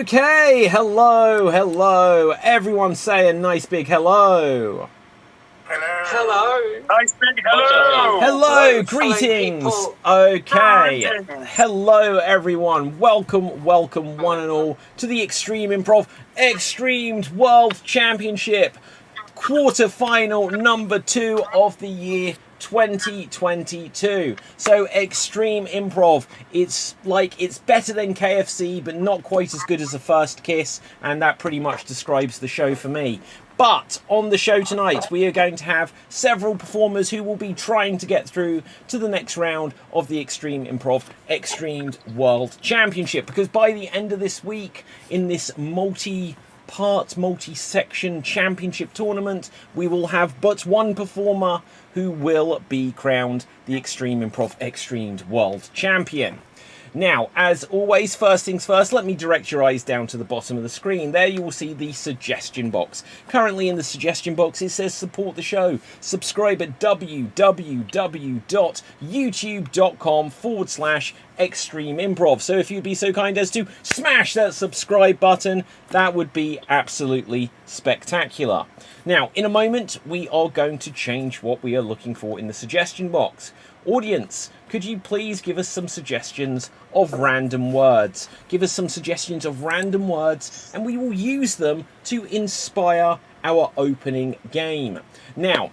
Okay, hello, everyone say a nice big hello. Hello. Nice big hello. Hello, greetings. Okay, hello everyone. Welcome one and all to the Extreme Improv XStreamed World Championship quarter-final number 2 of the year 2022. So Extreme Improv, it's better than KFC but not quite as good as a first kiss, and that pretty much describes the show for me. But on the show tonight we are going to have several performers who will be trying to get through to the next round of the Extreme Improv XStreamed World Championship, because by the end of this week, in this multi-section championship tournament, we will have but one performer who will be crowned the Extreme Improv XStreamed World Champion. Now, as always, first things first, let me direct your eyes down to the bottom of the screen. There you will see the suggestion box. Currently in the suggestion box it says support the show. Subscribe at www.youtube.com/Extreme Improv. So if you'd be so kind as to smash that subscribe button, that would be absolutely spectacular. Now, in a moment, we are going to change what we are looking for in the suggestion box. Audience, could you please give us some suggestions of random words? Give us some suggestions of random words, and we will use them to inspire our opening game. Now,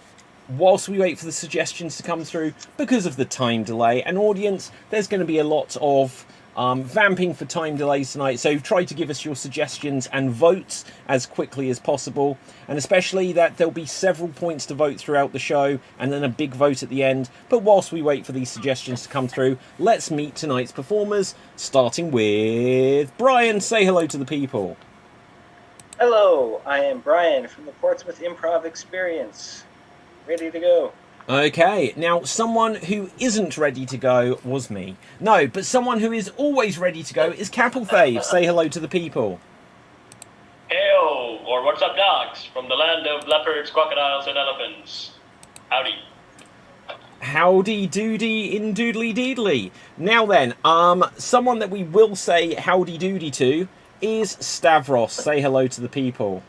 whilst we wait for the suggestions to come through, because of the time delay, and audience, there's going to be a lot of vamping for time delays tonight, so try to give us your suggestions and votes as quickly as possible, and especially that there'll be several points to vote throughout the show and then a big vote at the end. But whilst we wait for these suggestions to come through, let's meet tonight's performers, starting with Brian. Say hello to the people. Hello, I am Brian from the Portsmouth Improv Experience. Ready to go. Okay, now someone who isn't ready to go was me. No, but someone who is always ready to go is Capplefave. Say hello to the people. Heyo, or what's up, dogs? From the land of leopards, crocodiles, and elephants. Howdy. Howdy doody in doodly deedly. Now then, someone that we will say howdy doody to is Stavros. Say hello to the people.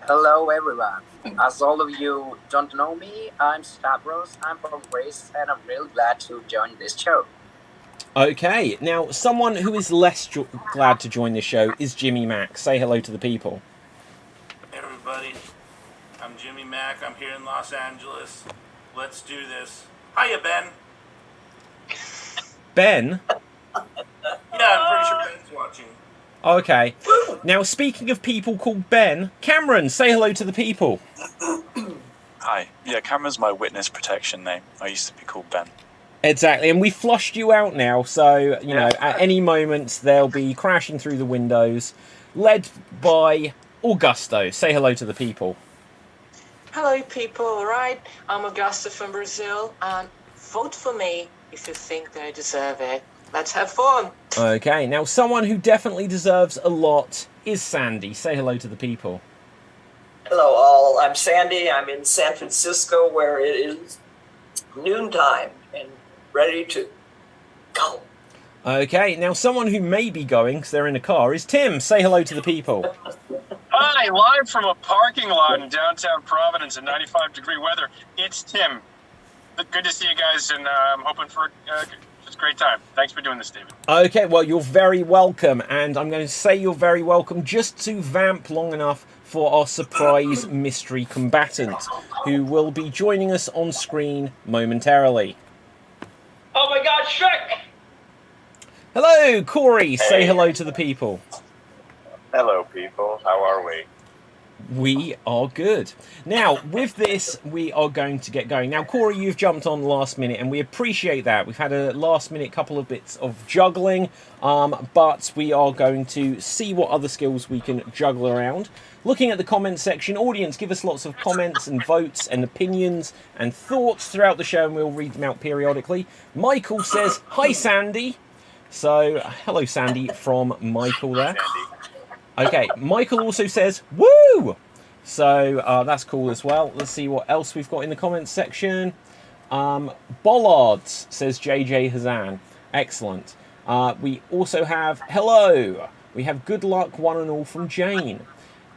Hello everyone. As all of you don't know me, I'm Stavros, I'm from Greece, and I'm really glad to join this show. Okay, now someone who is less glad to join this show is Jimmy Mack. Say hello to the people. Hey everybody, I'm Jimmy Mack, I'm here in Los Angeles. Let's do this. Hiya, Ben. Ben? Yeah, I'm pretty sure Ben's watching. Okay. Now, speaking of people called Ben, Cameron, say hello to the people. Hi. Yeah, Cameron's my witness protection name. I used to be called Ben. Exactly, and we flushed you out now, so, you know, at any moment they'll be crashing through the windows, led by Augusto. Say hello to the people. Hello, people. All right. I'm Augusta from Brazil, and vote for me if you think they deserve it. Let's have fun. Okay, now someone who definitely deserves a lot is Sandy. Say hello to the people. Hello all, I'm Sandy. I'm in San Francisco where it is noontime and ready to go. Okay, now someone who may be going, because they're in a car, is Tim. Say hello to the people. Hi, live from a parking lot in downtown Providence in 95-degree weather. It's Tim. Good to see you guys, and I'm hoping for just a great time. Thanks for doing this, David. Okay, well, you're very welcome, and I'm going to say you're very welcome just to vamp long enough for our surprise mystery combatant, who will be joining us on screen momentarily. Oh my God, Shrek! Hello, Corey. Say hello to the people. Hello, people. How are we? We are good. Now, with this, we are going to get going. Now, Corey, you've jumped on last minute, and we appreciate that. We've had a last minute couple of bits of juggling, but we are going to see what other skills we can juggle around. Looking at the comments section, audience, give us lots of comments and votes and opinions and thoughts throughout the show, and we'll read them out periodically. Michael says, "Hi, Sandy." So, hello, Sandy, from Michael there. Okay, Michael also says, "Woo!" So that's cool as well. Let's see what else we've got in the comments section. Bollards, says JJ Hazan. Excellent. We also have, hello. We have good luck one and all from Jane.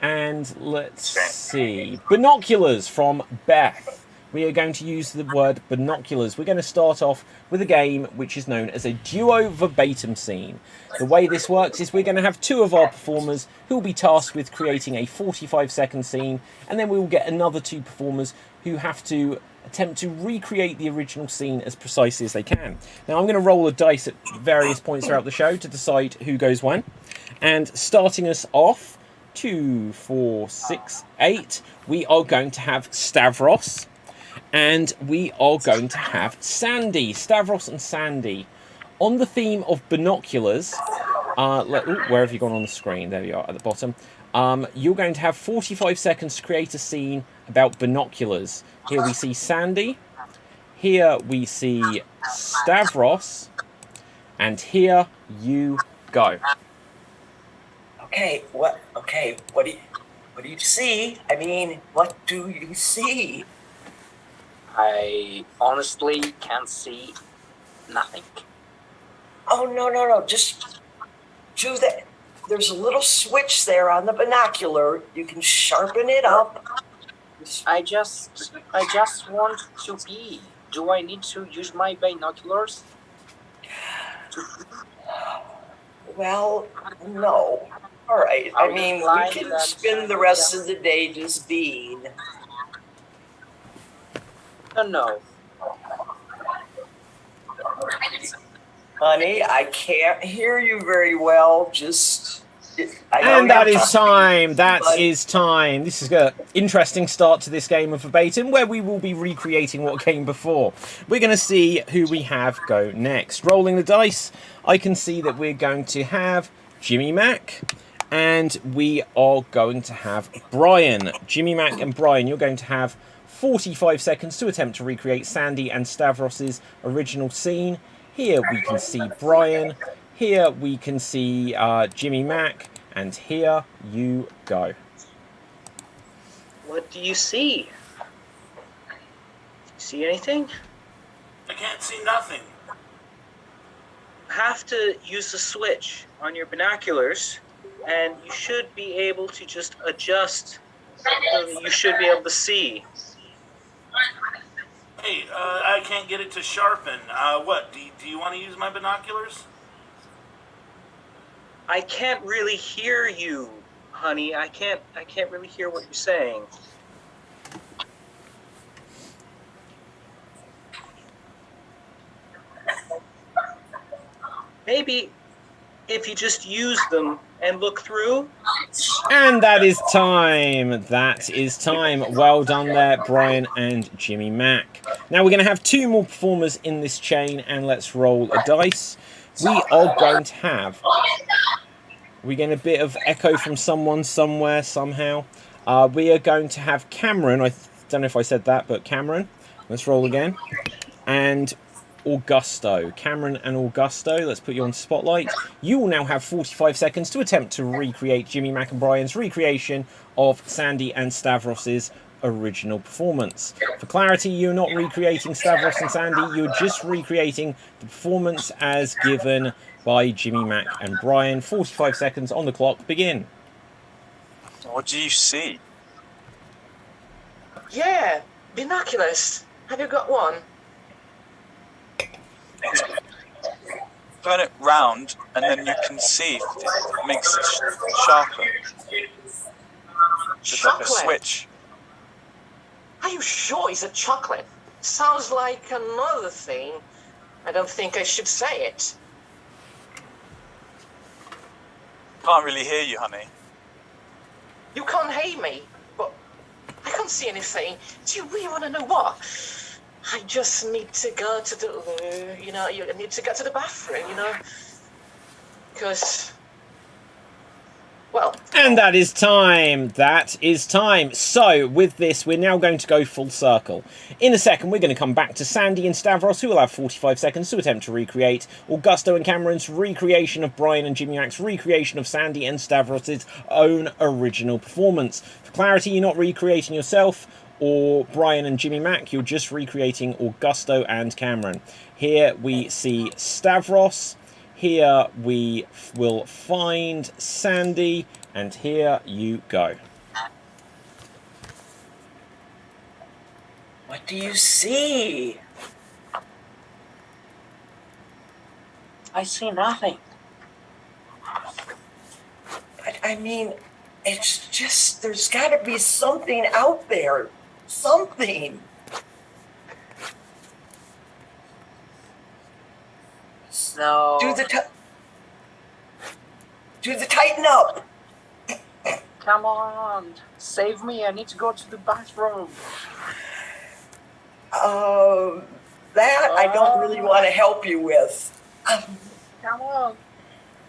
And let's see. Binoculars from Beth. We are going to use the word binoculars. We're going to start off with a game which is known as a duo verbatim scene. The way this works is we're going to have two of our performers who will be tasked with creating a 45-second scene, and then we will get another two performers who have to attempt to recreate the original scene as precisely as they can. Now, I'm going to roll a dice at various points throughout the show to decide who goes when. And starting us off, 2, 4, 6, 8, we are going to have Stavros. And we are going to have Sandy, Stavros and Sandy. On the theme of binoculars, where have you gone on the screen? There you are, at the bottom. You're going to have 45 seconds to create a scene about binoculars. Here we see Sandy. Here we see Stavros. And here you go. Okay, what do you see? I mean, what do you see? I honestly can't see nothing. Oh, no. Just do that. There's a little switch there on the binocular. You can sharpen it up. I just want to be. Do I need to use my binoculars? Well, no. All right. I mean, we can spend the rest of the day just being. No. Honey, I can't hear you very well. And that is time. That is time. This is an interesting start to this game of Verbatim, where we will be recreating what came before. We're going to see who we have go next. Rolling the dice, I can see that we're going to have Jimmy Mac, and we are going to have Brian. Jimmy Mac and Brian, you're going to have 45 seconds to attempt to recreate Sandy and Stavros's original scene. Here we can see Brian. Here we can see Jimmy Mac. And here you go. What do you see? See anything? I can't see nothing. Have to use the switch on your binoculars, and you should be able to just adjust so that you should be able to see. Hey, I can't get it to sharpen. What? Do you want to use my binoculars? I can't really hear you, honey. I can't really hear what you're saying. Maybe if you just use them and look through. And that is time. That is time. Well done there, Brian and Jimmy Mac. Now we're going to have two more performers in this chain, and let's roll a dice. We are going to have... We get a bit of echo from someone somewhere, somehow. We are going to have Cameron. I don't know if I said that, but Cameron. Let's roll again. And Augusto. Cameron and Augusto. Let's put you on spotlight. You will now have 45 seconds to attempt to recreate Jimmy Mac and Brian's recreation of Sandy and Stavros's original performance. For clarity, you're not recreating Stavros and Sandy. You're just recreating the performance as given by Jimmy Mac and Brian. 45 seconds on the clock. Begin. What do you see? Yeah, binoculars. Have you got one? Turn it round, and then you can see if it makes it sharper. Just like a switch. Are you sure it's a chocolate? Sounds like another thing. I don't think I should say it. Can't really hear you, honey. You can't hear me. can't see anything. Do you really want to know what? I just need to go to the, you need to go to the bathroom, because, well. And that is time. That is time. So, with this, we're now going to go full circle. In a second, we're going to come back to Sandy and Stavros, who will have 45 seconds to attempt to recreate Augusto and Cameron's recreation of Brian and Jimmy Mac's recreation of Sandy and Stavros' own original performance. For clarity, you're not recreating yourself or Brian and Jimmy Mac, you're just recreating Augusto and Cameron. Here we see Stavros. Here we will find Sandy, and here you go. What do you see? I see nothing. But I mean, it's just, there's got to be something out there. Something. So Do the tighten up. come on, save me! I need to go to the bathroom. That I don't really want to help you with. Come on,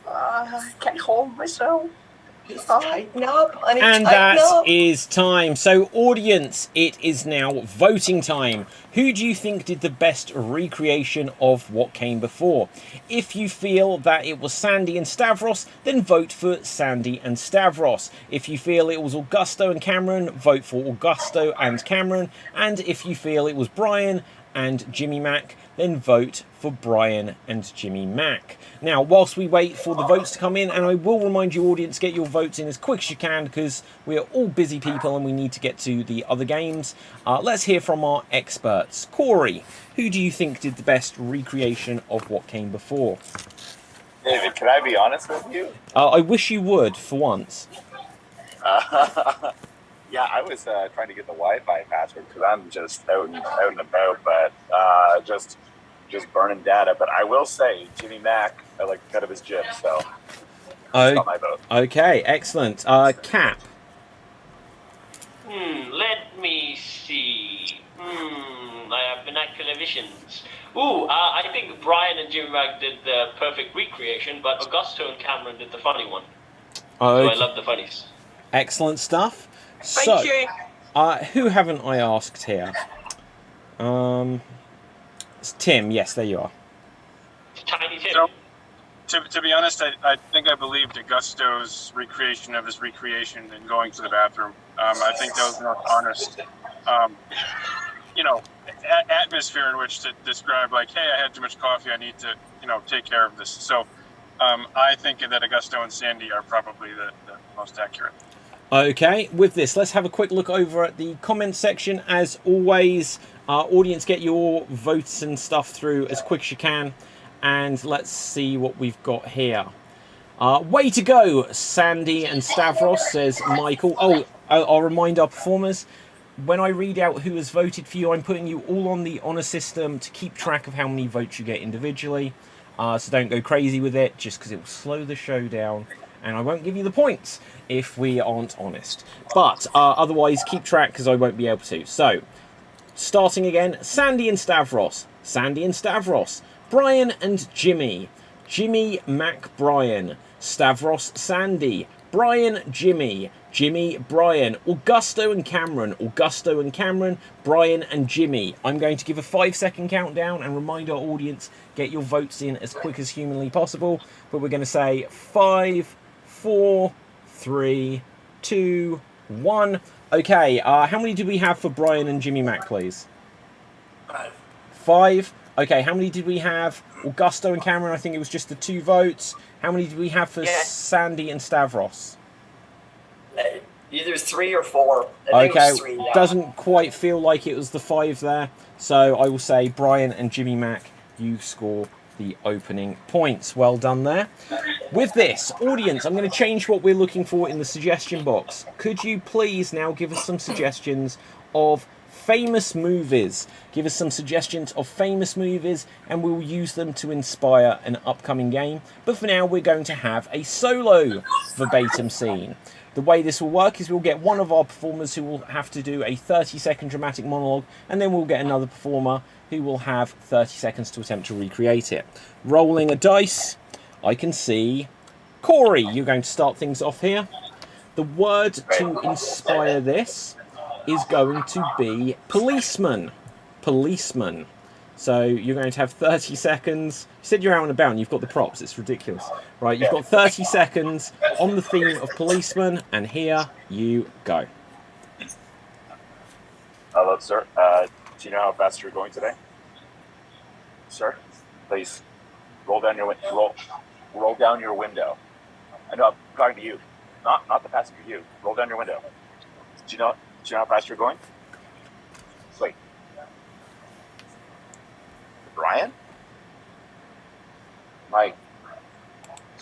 I can't hold myself. Just tighten up, honey. And tighten that up. is time. So, audience, it is now voting time. Who do you think did the best recreation of what came before? If you feel that it was Sandy and Stavros, then vote for Sandy and Stavros. If you feel it was Augusto and Cameron, vote for Augusto and Cameron. And if you feel it was Brian and Jimmy Mac, then vote for Brian and Jimmy Mac. Now, whilst we wait for the votes to come in, and I will remind you, audience, get your votes in as quick as you can, because we are all busy people and we need to get to the other games. Let's hear from our experts. Corey, who do you think did the best recreation of what came before? David, can I be honest with you? I wish you would, for once. Yeah, I was trying to get the Wi-Fi password because I'm just out and about, but just burning data. But I will say, Jimmy Mac, I like the cut of his jib, so that's not my vote. Okay, excellent. Cap. Let me see. I have binocular visions. I think Brian and Jimmy Mac did the perfect recreation, but Augusto and Cameron did the funny one. So I love the funnies. Excellent stuff. Thank you. Who haven't I asked here? It's Tim. Yes, there you are. Tiny Tim. So, to be honest, I think I believed Augusto's recreation of his recreation and going to the bathroom. I think that was more honest. Atmosphere in which to describe, like, hey, I had too much coffee, I need to, take care of this. So I think that Augusto and Sandy are probably the most accurate. Okay, with this, let's have a quick look over at the comments section. As always, audience, get your votes and stuff through as quick as you can. And let's see what we've got here. Way to go, Sandy and Stavros, says Michael. I'll remind our performers. When I read out who has voted for you, I'm putting you all on the honour system to keep track of how many votes you get individually. So don't go crazy with it, just because it will slow the show down. And I won't give you the points if we aren't honest. But otherwise, keep track, because I won't be able to. So, starting again, Sandy and Stavros. Sandy and Stavros. Brian and Jimmy. Jimmy, Mac, Brian. Stavros, Sandy. Brian, Jimmy. Jimmy, Brian. Augusto and Cameron. Augusto and Cameron. Brian and Jimmy. I'm going to give a 5-second countdown and remind our audience, get your votes in as quick as humanly possible. But we're going to say 5, 4, 3, 2, 1. Okay, how many did we have for Brian and Jimmy Mac, please? 5. Okay, how many did we have? Augusto and Cameron, I think it was just the 2 votes. How many did we have for Sandy and Stavros? Either 3 or 4. I think it was 3, yeah. Doesn't quite feel like it was the 5 there. So I will say Brian and Jimmy Mac, you score the opening points. Well done there. With this, audience, I'm going to change what we're looking for in the suggestion box. Could you please now give us some suggestions of famous movies. Give us some suggestions of famous movies and we'll use them to inspire an upcoming game. But for now, we're going to have a solo verbatim scene. The way this will work is we'll get one of our performers who will have to do a 30-second dramatic monologue, and then we'll get another performer who will have 30 seconds to attempt to recreate it. Rolling a dice, I can see Corey, you're going to start things off here. The word to inspire this is going to be policeman. Policeman. So you're going to have 30 seconds. You said you're out and about and you've got the props. It's ridiculous. Right, you've got 30 seconds on the theme of policeman, and here you go. Hello, sir. Do you know how fast you're going today? Sir, please roll down your roll down your window. I know I'm talking to you, not the passenger. You roll down your window. Do you know how fast you're going? Wait, Brian? Mike,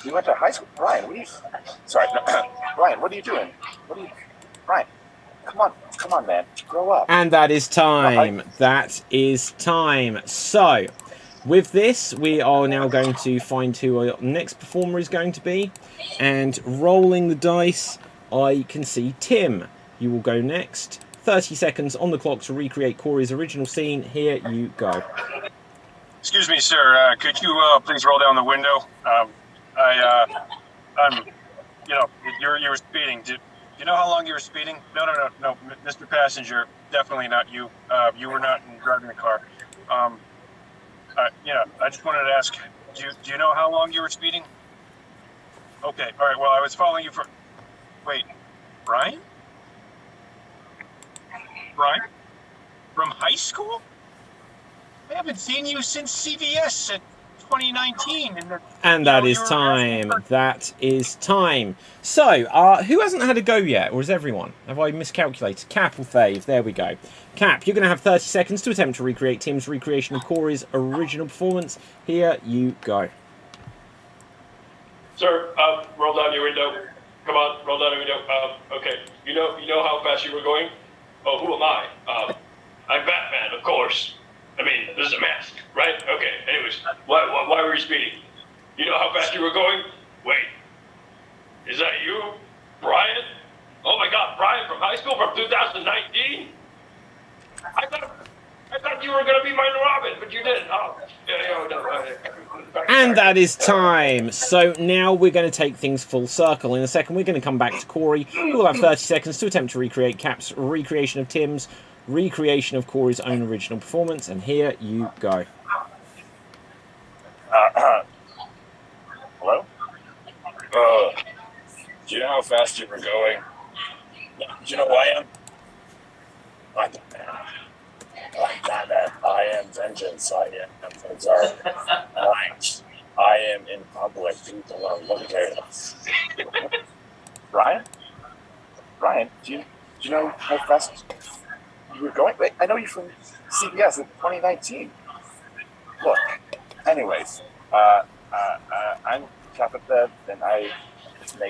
you went to high school. Brian, what are you? Sorry, no, Brian, what are you doing? Brian? Come on, man, grow up. And that is time. That is time. So, with this, we are now going to find who our next performer is going to be. And rolling the dice, I can see Tim. You will go next. 30 seconds on the clock to recreate Corey's original scene. Here you go. Excuse me, sir. Could you please roll down the window? You were speeding. Do you know how long you were speeding? No, Mr. Passenger, definitely not you. You were not driving the car. I just wanted to ask, do you know how long you were speeding? Okay, all right. Well, I was following you for. Wait, Brian? Brian? From high school? I haven't seen you since CVS at 2019. And that is time. That is time. So, who hasn't had a go yet? Or is everyone? Have I miscalculated? Cap or Fave? There we go. Cap, you're going to have 30 seconds to attempt to recreate Tim's recreation of Corey's original performance. Here you go. Sir, roll down your window. Come on, roll down your window. Okay. You know how fast you were going? Oh, who am I? I'm Batman, of course. I mean, this is a mask, right? Okay, anyways, why were you speeding? You know how fast you were going? Wait, is that you, Brian? Oh my God, Brian from high school from 2019? I thought you were going to be my Robin, but you didn't. Oh, and that is time. So now we're going to take things full circle. In a second, we're going to come back to Corey, who will have 30 seconds to attempt to recreate Cap's recreation of Tim's recreation of Corey's own original performance, and here you go. Hello? Do you know how fast you were going? Do you know who I am? I'm Batman. I am vengeance. I am dark. I am in public. People are looking at us. Brian, do you know how fast you were going? Wait, I know you from CBS in 2019. Look, anyways, I'm Captain and I.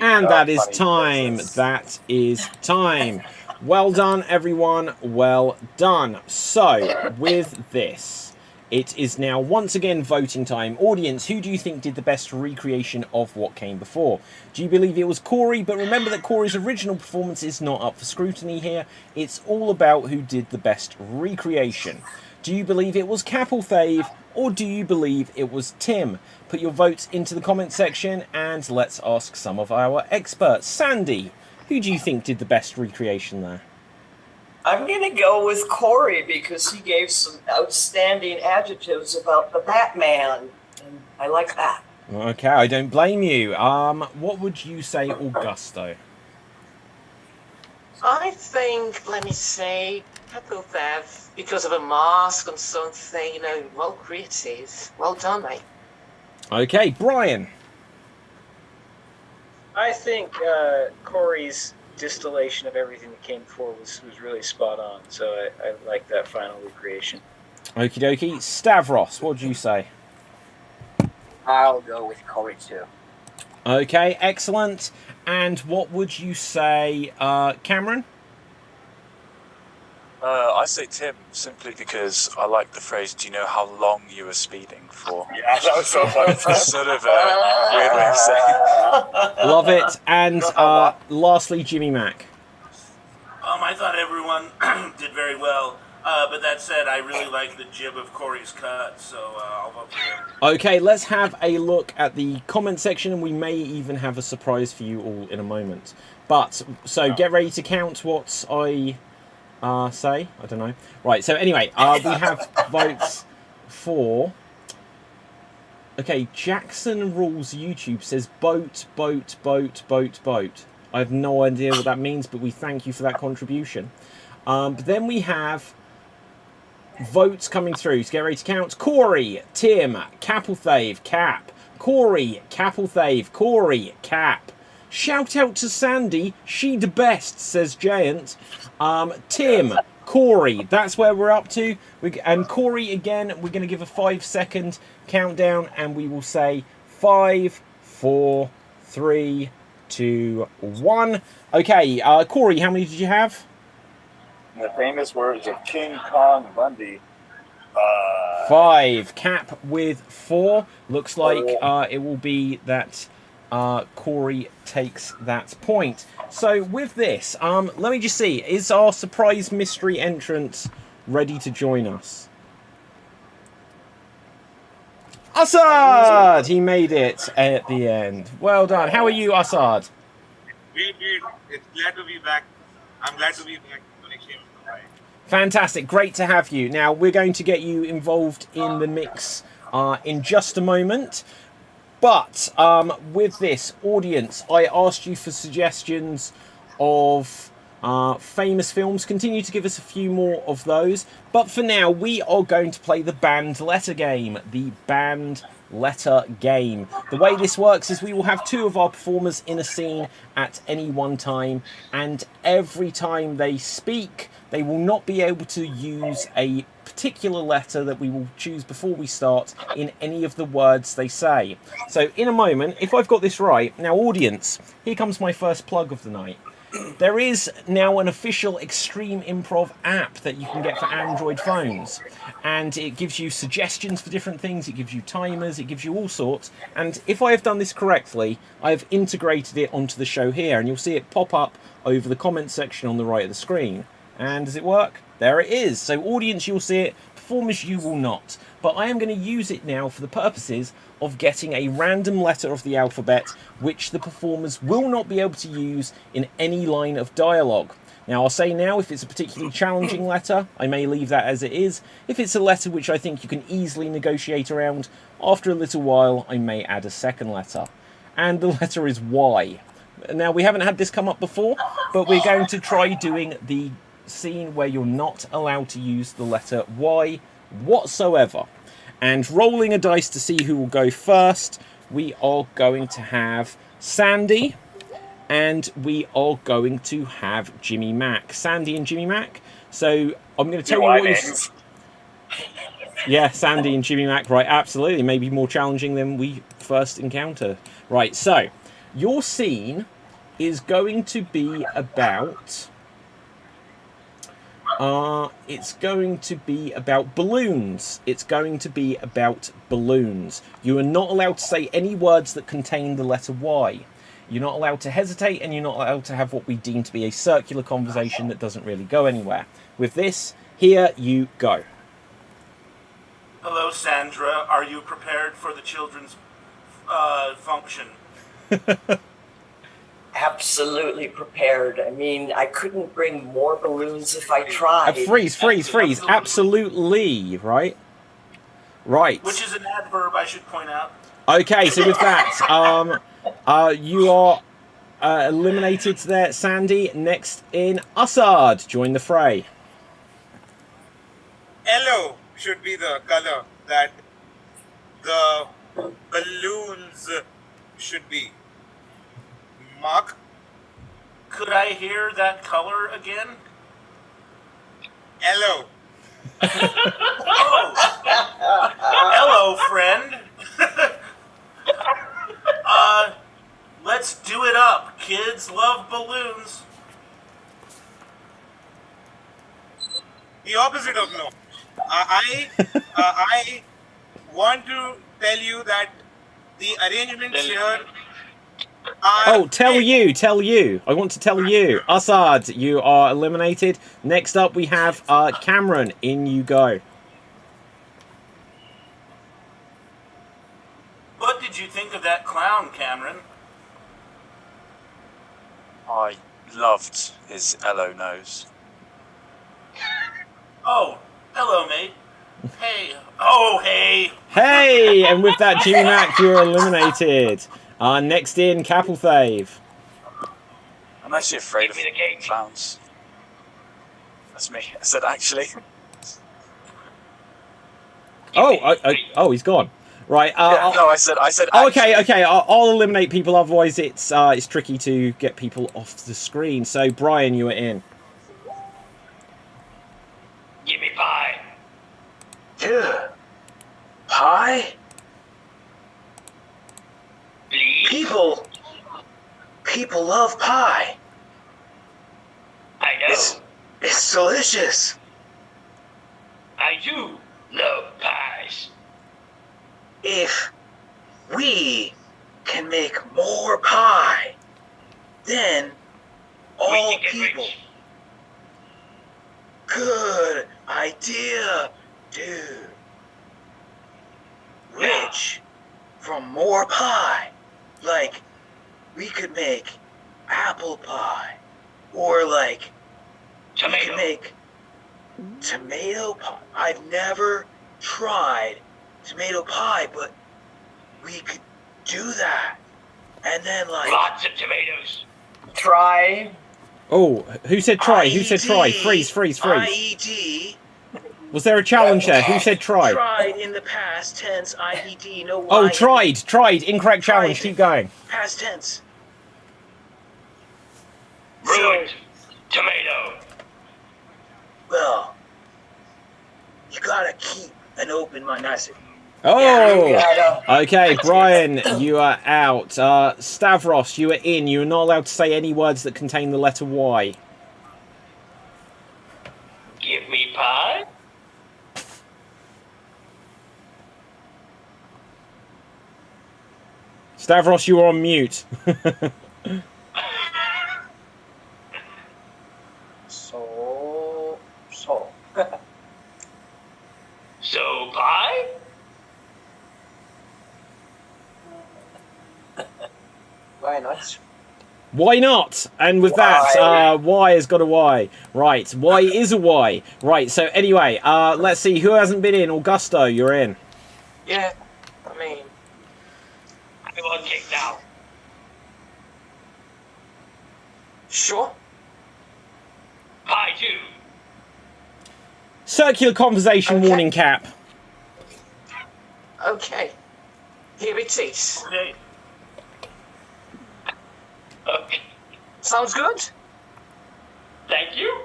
And that is time. That is time. Well done, everyone. Well done. So, with this, it is now once again voting time. Audience, who do you think did the best recreation of what came before? Do you believe it was Corey? But remember that Corey's original performance is not up for scrutiny here. It's all about who did the best recreation. Do you believe it was Cap or Fave? Or do you believe it was Tim? Put your votes into the comment section and let's ask some of our experts. Sandy, who do you think did the best recreation there? I'm going to go with Corey because he gave some outstanding adjectives about the Batman, and I like that. Okay, I don't blame you. What would you say, Augusto? I think, let me say, Peppo Bev, because of a mask and something, well creative. Well done, mate. Okay, Brian. I think Corey's distillation of everything that came before was really spot on, so I like that final recreation. Okie dokie. Stavros, what do you say? I'll go with Corey too. Okay, excellent. And what would you say, Cameron? I say Tim simply because I like the phrase. Do you know how long you were speeding for? Yeah, that was so funny. It's sort of a weird way of saying. Love it. And lastly, Jimmy Mac. I thought everyone did very well. But that said, I really like the jib of Corey's cut, so I'll vote for him. Okay, let's have a look at the comment section, and we may even have a surprise for you all in a moment. But, so get ready to count what I say. I don't know. Right, so anyway, we have votes for... Okay, Jackson Rules YouTube says boat, boat, boat, boat, boat. I have no idea what that means, but we thank you for that contribution. But then we have votes coming through. So get ready to count. Corey, Tim, Capelthave, Cap. Corey, Capelthave, Corey, Cap. Shout out to Sandy, she the best, says Giant. Tim, Corey, that's where we're up to. And Corey, again, we're going to give a 5-second countdown, and we will say 5, 4, 3, 2, 1. Okay, Corey, how many did you have? In the famous words of King Kong Bundy. 5. Cap with 4. Looks like it will be that Corey takes that point. So with this, let me just see. Is our surprise mystery entrant ready to join us? Assad! He made it at the end. Well done. How are you, Assad? Great. It's glad to be back. I'm glad to be back. Fantastic. Great to have you. Now, we're going to get you involved in the mix in just a moment. But with this, audience, I asked you for suggestions of famous films. Continue to give us a few more of those. But for now, we are going to play the band letter game. The band letter game. The way this works is we will have 2 of our performers in a scene at any one time. And every time they speak, they will not be able to use a particular letter that we will choose before we start in any of the words they say. So in a moment, if I've got this right, now audience, here comes my first plug of the night. There is now an official Extreme Improv app that you can get for Android phones. And it gives you suggestions for different things, it gives you timers, it gives you all sorts. And if I have done this correctly, I've integrated it onto the show here, and you'll see it pop up over the comments section on the right of the screen. And does it work? There it is. So audience, you'll see it. Performers, you will not. But I am going to use it now for the purposes of getting a random letter of the alphabet which the performers will not be able to use in any line of dialogue. Now, I'll say now, if it's a particularly challenging letter, I may leave that as it is. If it's a letter which I think you can easily negotiate around, after a little while, I may add a second letter. And the letter is Y. Now, we haven't had this come up before, but we're going to try doing the scene where you're not allowed to use the letter Y whatsoever. And rolling a dice to see who will go first, we are going to have Sandy, and we are going to have Jimmy Mac. Sandy and Jimmy Mac. So I'm going to tell you what you... Yeah, Sandy and Jimmy Mac, right, absolutely. Maybe more challenging than we first encountered. Right, so your scene is going to be about... it's going to be about balloons. It's going to be about balloons. You are not allowed to say any words that contain the letter Y. You're not allowed to hesitate, and you're not allowed to have what we deem to be a circular conversation that doesn't really go anywhere. With this, here you go. Hello, Sandra. Are you prepared for the children's function? Absolutely prepared. I mean, I couldn't bring more balloons if I tried. Freeze. Absolutely, right? Right. Which is an adverb, I should point out. Okay, so with that, you are eliminated there, Sandy. Next in, Assad. Join the fray. Yellow should be the color that the balloons should be. Mark? Could I hear that color again? Yellow. Oh. Hello, friend. Let's do it up. Kids love balloons. the opposite of no. I want to tell you that the arrangements here are... Oh, tell you. I want to tell you. Assad, you are eliminated. Next up, we have Cameron. In you go. What did you think of that clown, Cameron? I loved his yellow nose. Oh, hello, mate. Hey. Oh, hey. Hey, and with that, Jimmy Mac, you're eliminated. Next in, Capelthave. I'm actually afraid of clowns. That's me. I said actually. Oh, he's gone. Right. No, I said. Oh, okay. I'll eliminate people. Otherwise, it's tricky to get people off the screen. So, Brian, you are in. Give me pie. Yeah. Pie? Please? People love pie. I know. It's delicious. I do love pies. If we can make more pie, then all people... Rich. Good idea, dude. Rich from more pie. Like, we could make apple pie. Or like, Tomato. we could make tomato pie. I've never tried tomato pie, but we could do that. And then like... Lots of tomatoes. Try. Oh, who said try? Who said try? Freeze. IED. Was there a challenge there? Who said try? Tried in the past tense. IED. No. Oh, tried. Incorrect challenge. Keep going. Past tense. Ruined. Tomato. Well, you gotta keep an open mind. I said. Oh, okay, Brian, you are out. Stavros, you are in. You are not allowed to say any words that contain the letter Y. Give me pie. Stavros, you are on mute. So. So pie? Why not? Why not? And with that, Y has got a Y. Right, Y is a Y. Right, so anyway, let's see. Who hasn't been in? Augusto, you're in. Yeah, I mean... I want kicked out. Sure. Pie too. Circular conversation warning cap. Okay. Here it is. Okay. Sounds good? Thank you.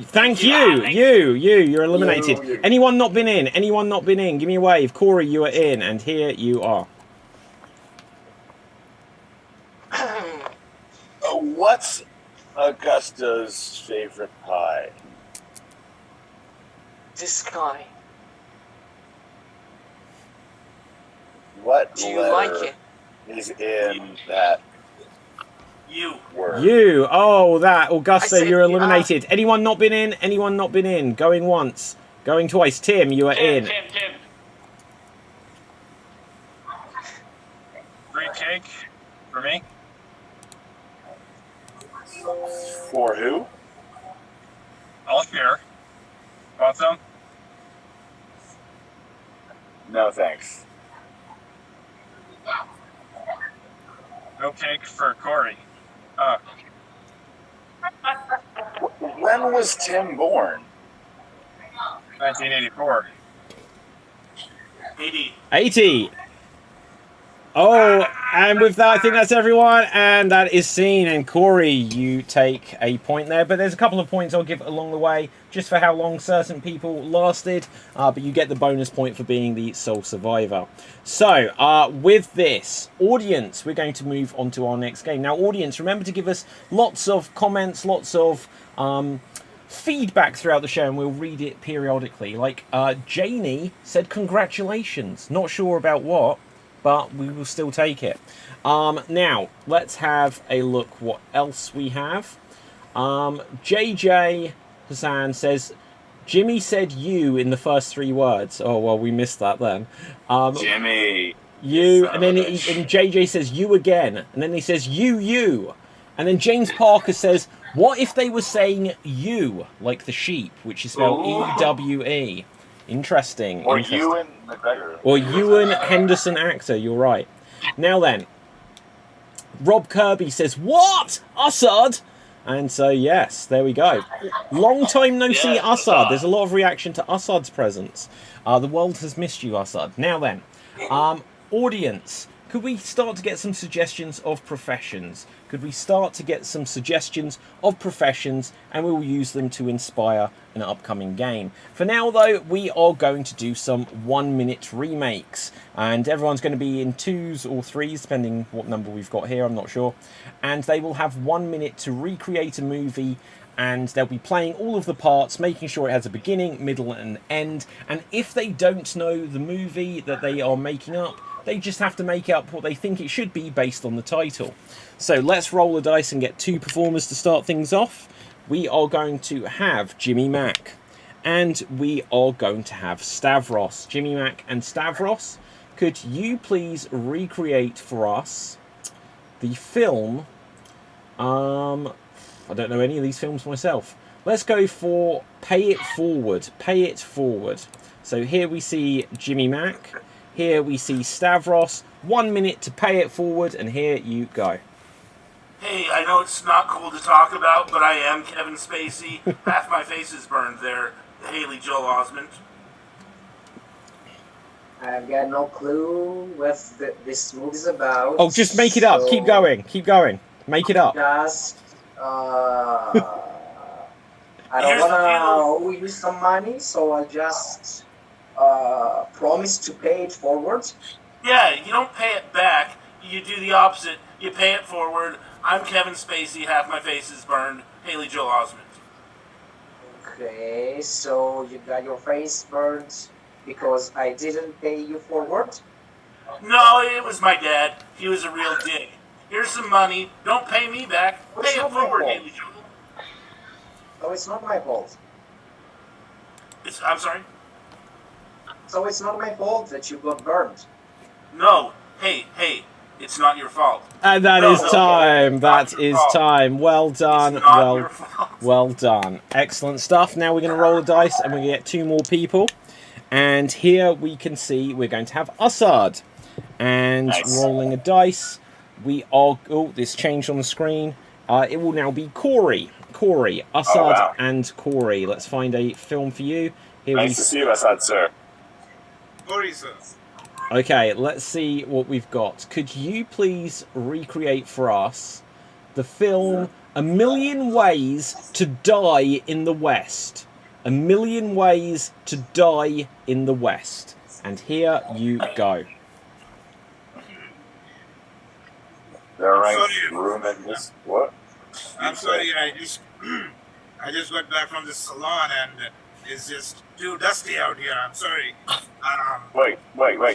Thank you. You're eliminated. You. Anyone not been in? Anyone not been in? Give me a wave. Corey, you are in, and here you are. What's Augusta's favorite pie? This guy. What Do you letter like it? is in that You. word? You. Oh, that. Augusto, said, you're eliminated. Anyone not been in? Anyone not been in? Going once. Going twice. Tim, you are in. Tim. Free cake for me. For who? I'll share. Want some? No, thanks. No cake for Corey. When was Tim born? 1984. 80. Oh, and with that, I think that's everyone, and that is Scene. And Corey, you take a point there, but there's a couple of points I'll give along the way, just for how long certain people lasted, but you get the bonus point for being the sole survivor. So, with this, audience, we're going to move on to our next game. Now, audience, remember to give us lots of comments, lots of feedback throughout the show, and we'll read it periodically. Like Janie said, congratulations. Not sure about what, but we will still take it. Now, let's have a look what else we have. JJ Hassan says, Jimmy said you in the first 3 words. Oh, well, we missed that then. Jimmy. You, and then and JJ says you again, and then he says you. And then James Parker says, what if they were saying you, like the sheep, which is spelled E-W-E? Interesting. Or interesting. Ewan McGregor. Or Ewan Henderson actor, you're right. Now then, Rob Kirby says, what? Assad? And so, yes, there we go. Long time no see, Assad. There's a lot of reaction to Assad's presence. The world has missed you, Assad. Now then, audience, could we start to get some suggestions of professions? Could we start to get some suggestions of professions, and we will use them to inspire an upcoming game. For now, though, we are going to do some 1-minute remakes, and everyone's going to be in 2s or 3s, depending what number we've got here, I'm not sure. And they will have 1 minute to recreate a movie, and they'll be playing all of the parts, making sure it has a beginning, middle, and end. And if they don't know the movie that they are making up, they just have to make up what they think it should be based on the title. So let's roll a dice and get 2 performers to start things off. We are going to have Jimmy Mack, and we are going to have Stavros. Jimmy Mack and Stavros, could you please recreate for us the film? I don't know any of these films myself. Let's go for Pay It Forward. Pay It Forward. So here we see Jimmy Mack. Here we see Stavros. 1 minute to pay it forward, and here you go. Hey, I know it's not cool to talk about, but I am Kevin Spacey. Half my face is burned there. Haley Joel Osment. I've got no clue what this movie's about. Oh, just make it up. Keep going. Keep going. Make it up. Just, I don't want to owe you some money, so I'll just promise to pay it forward. Yeah, you don't pay it back. You do the opposite. You pay it forward. I'm Kevin Spacey. Half my face is burned. Haley Joel Osment. Okay, so you got your face burned because I didn't pay you forward? No, it was my dad. He was a real dick. Here's some money. Don't pay me back. Pay it forward, Haley Joel. So it's not my fault. I'm sorry? So it's not my fault that you got burned. No. Hey. It's not your fault. And that is time. That is time. Well done. Well done. Excellent stuff. Now we're going to roll a dice, and we're going to get 2 more people. And here we can see we're going to have Assad. And rolling a dice, we are... Oh, this changed on the screen. It will now be Corey. Assad and Corey. Let's find a film for you. Here nice to see you, Assad, sir. Corey, sir. Okay, let's see what we've got. Could you please recreate for us the film A Million Ways to Die in the West? A Million Ways to Die in the West. And here you go. There ain't room in this. What? I'm sorry, I just got back from the salon and it's just too dusty out here. I'm sorry. Wait.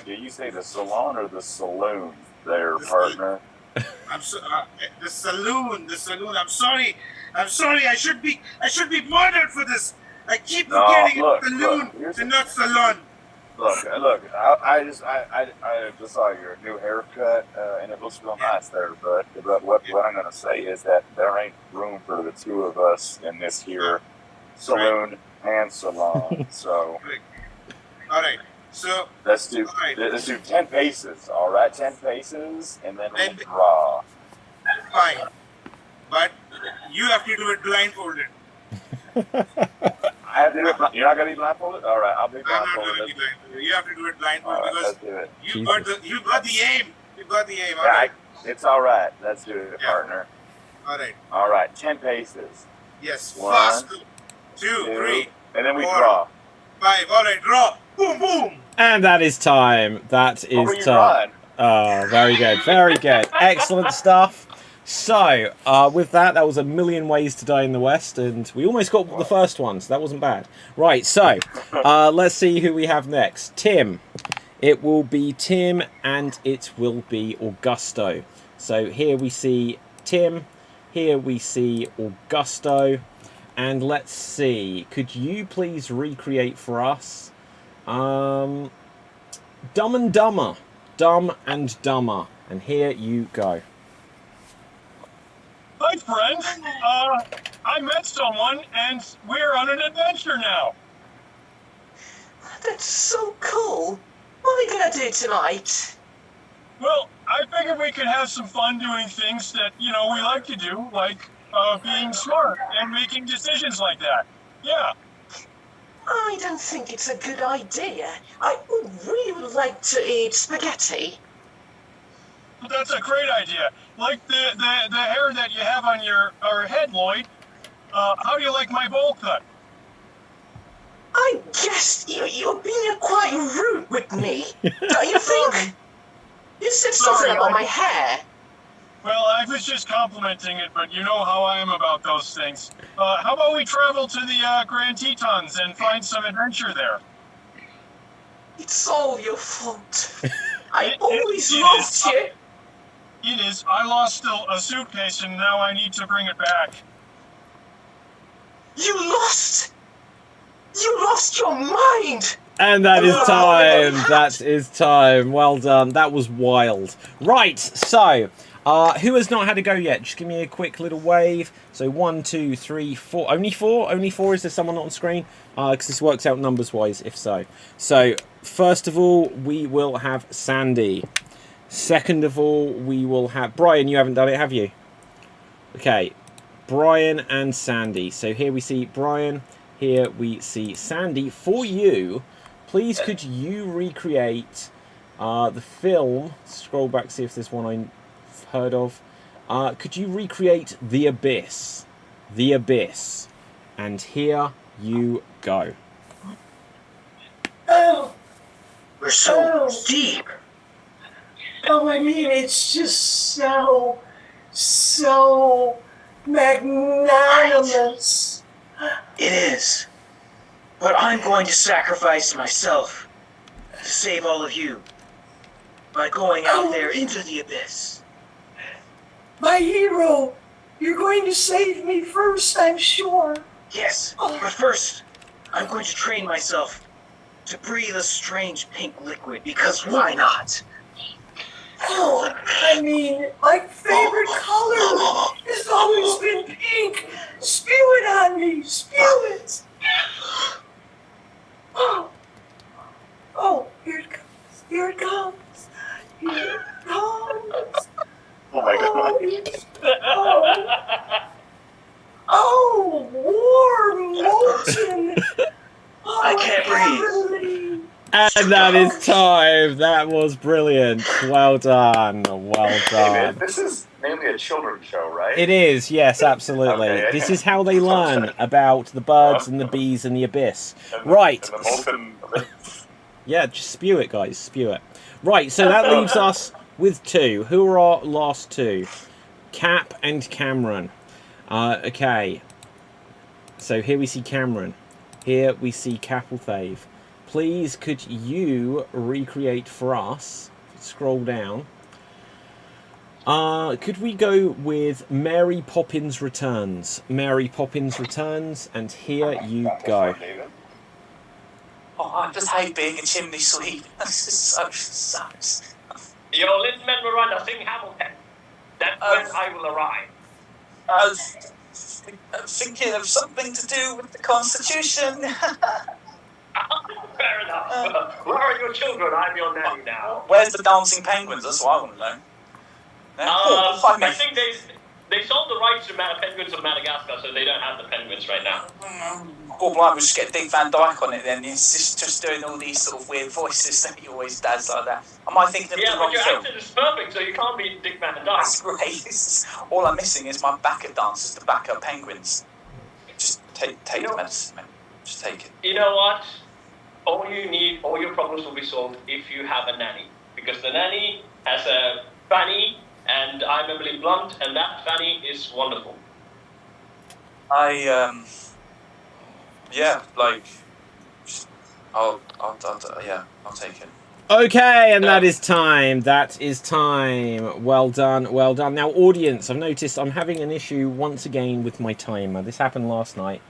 Did you say the salon or the saloon there, partner? The saloon. I'm sorry. I should be murdered for this. I keep forgetting saloon and not salon. Look. I just saw your new haircut, and it looks real nice there. But what I'm gonna say is that there ain't room for the 2 of us in this here saloon and salon. So. All right. So let's do 10 paces. All right, 10 paces, and then we'll draw. Fine, but you have to do it blindfolded. I have to do it. You're not gonna be blindfolded. All right, I'll be blindfolded. I'm not gonna be blindfolded. You have to do it blindfolded because you got the aim. You got the aim. All right. It's all right. Let's do it, partner. All right. 10 paces. Yes. 1, Fast. 2, 3, and then we 4, draw. 5. All right, draw. Boom, boom. And that is time. That is time. Oh, very good. Very good. Excellent stuff. So, with that was a million ways to die in the West, and we almost got the first one, so that wasn't bad. Right, so, let's see who we have next. Tim. It will be Tim, and it will be Augusto. So here we see Tim, here we see Augusto, and let's see, could you please recreate for us Dumb and Dumber. Dumb and Dumber. And here you go. Hi, friend. I met someone, and we're on an adventure now. That's so cool. What are we gonna do tonight? Well, I figured we could have some fun doing things that, we like to do, like being smart and making decisions like that. Yeah. I don't think it's a good idea. I really would like to eat spaghetti. That's a great idea. Like the hair that you have on your head, Lloyd. How do you like my bowl cut? I guess you're being quite rude with me. Don't you think? You said something about my hair. Well, I was just complimenting it, but you know how I am about those things. How about we travel to the Grand Tetons and find some adventure there? It's all your fault. I always loved you. It is. I lost a suitcase, and now I need to bring it back. You lost your mind. And that is time. That is time. Well done. That was wild. Right. So, who has not had a go yet? Just give me a quick little wave. So 1, 2, 3, 4. Only 4. Only 4. Is there someone not on screen? Because this works out numbers wise. If so. So first of all, we will have Sandy. Second of all, we will have Brian. You haven't done it, have you? Okay. Brian and Sandy. So here we see Brian. Here we see Sandy. For you, please could you recreate the film? Scroll back, see if there's one I've heard of. Could you recreate The Abyss? The Abyss. And here you go. Oh, we're so deep. Oh, I mean, it's just so magnanimous. It is. But I'm going to sacrifice myself to save all of you by going out there into the abyss. My hero, you're going to save me first, I'm sure. Yes, but first, I'm going to train myself to breathe a strange pink liquid, because why not? Oh, I mean, my favorite color has always been pink. Spew it on me, spew it. Oh, here it comes, here it comes, here it comes. Oh my god. Warm, molten. I can't breathe. And that is time. That was brilliant. Well done. Well Hey done. man, this is mainly a children's show, right? It is, yes, absolutely. Okay. This is how they learn about the birds and the bees and the abyss. Right. And the molten... Yeah, just spew it, guys. Spew it. Right, so that leaves us with 2. Who are our last 2? Cap and Cameron. Okay. So here we see Cameron. Here we see Capelthave. Please, could you recreate for us? Scroll down. Could we go with Mary Poppins Returns? Mary Poppins Returns, and here you go. Oh, I just hate being a chimney sweep. This is so sucks. Your Lin Manuel sing Hamilton. That's when I will arrive. I was thinking of something to do with the Constitution. Fair enough. Where are your children? I'm your nanny now. Where's the dancing penguins? That's what I want to know. I think they sold the rights to penguins of Madagascar, so they don't have the penguins right now. Or like we just get Dick Van Dyke on it then. He's just doing all these sort of weird voices that he always does like that. Am I thinking of the wrong your film? accent is perfect, so you can't be Dick Van Dyke. That's great. All I'm missing is my backup dancers to back up penguins. Just take the medicine, man. Just take it. You know what? All you need, all your problems will be solved if you have a nanny. Because the nanny has a fanny And I'm Emily Blunt, and that Fanny is wonderful. I'll take it. Okay, and that is time. That is time. Well done, well done. Now, audience, I've noticed I'm having an issue once again with my timer. This happened last night.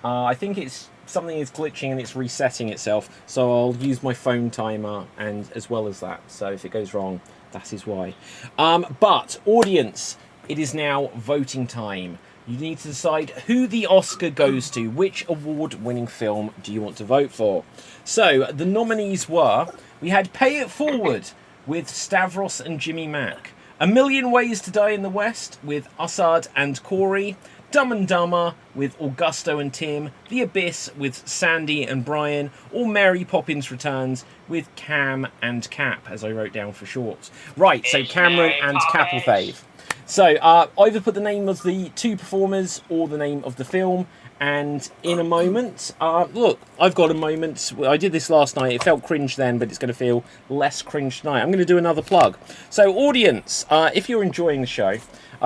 I think it's something is glitching and it's resetting itself. So I'll use my phone timer and as well as that. So if it goes wrong, that is why. But audience, it is now voting time. You need to decide who the Oscar goes to. Which award-winning film do you want to vote for? So the nominees were, we had Pay It Forward with Stavros and Jimmy Mack, A Million Ways to Die in the West with Assad and Corey, Dumb and Dumber with Augusto and Tim, The Abyss with Sandy and Brian, or Mary Poppins Returns with Cam and Cap, as I wrote down for short. Right, so Cameron and Cap will fave. So either put the name of the two performers or the name of the film, and in a moment, look, I've got a moment. I did this last night. It felt cringe then, but it's going to feel less cringe tonight. I'm going to do another plug. So audience, if you're enjoying the show,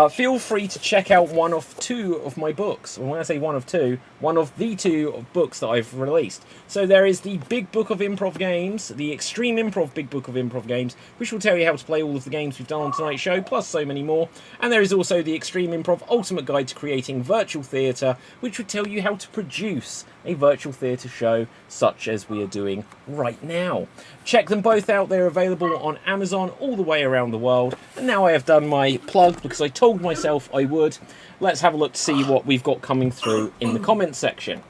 feel free to check out one of two of my books. And when I say one of two, one of the two books that I've released. So there is the Big Book of Improv Games, the Extreme Improv Big Book of Improv Games, which will tell you how to play all of the games we've done on tonight's show, plus so many more. And there is also the Extreme Improv Ultimate Guide to Creating Virtual Theatre, which would tell you how to produce a virtual theatre show such as we are doing right now. Check them both out. They're available on Amazon all the way around the world. And now I have done my plug because I told myself I would. Let's have a look to see what we've got coming through in the comments section.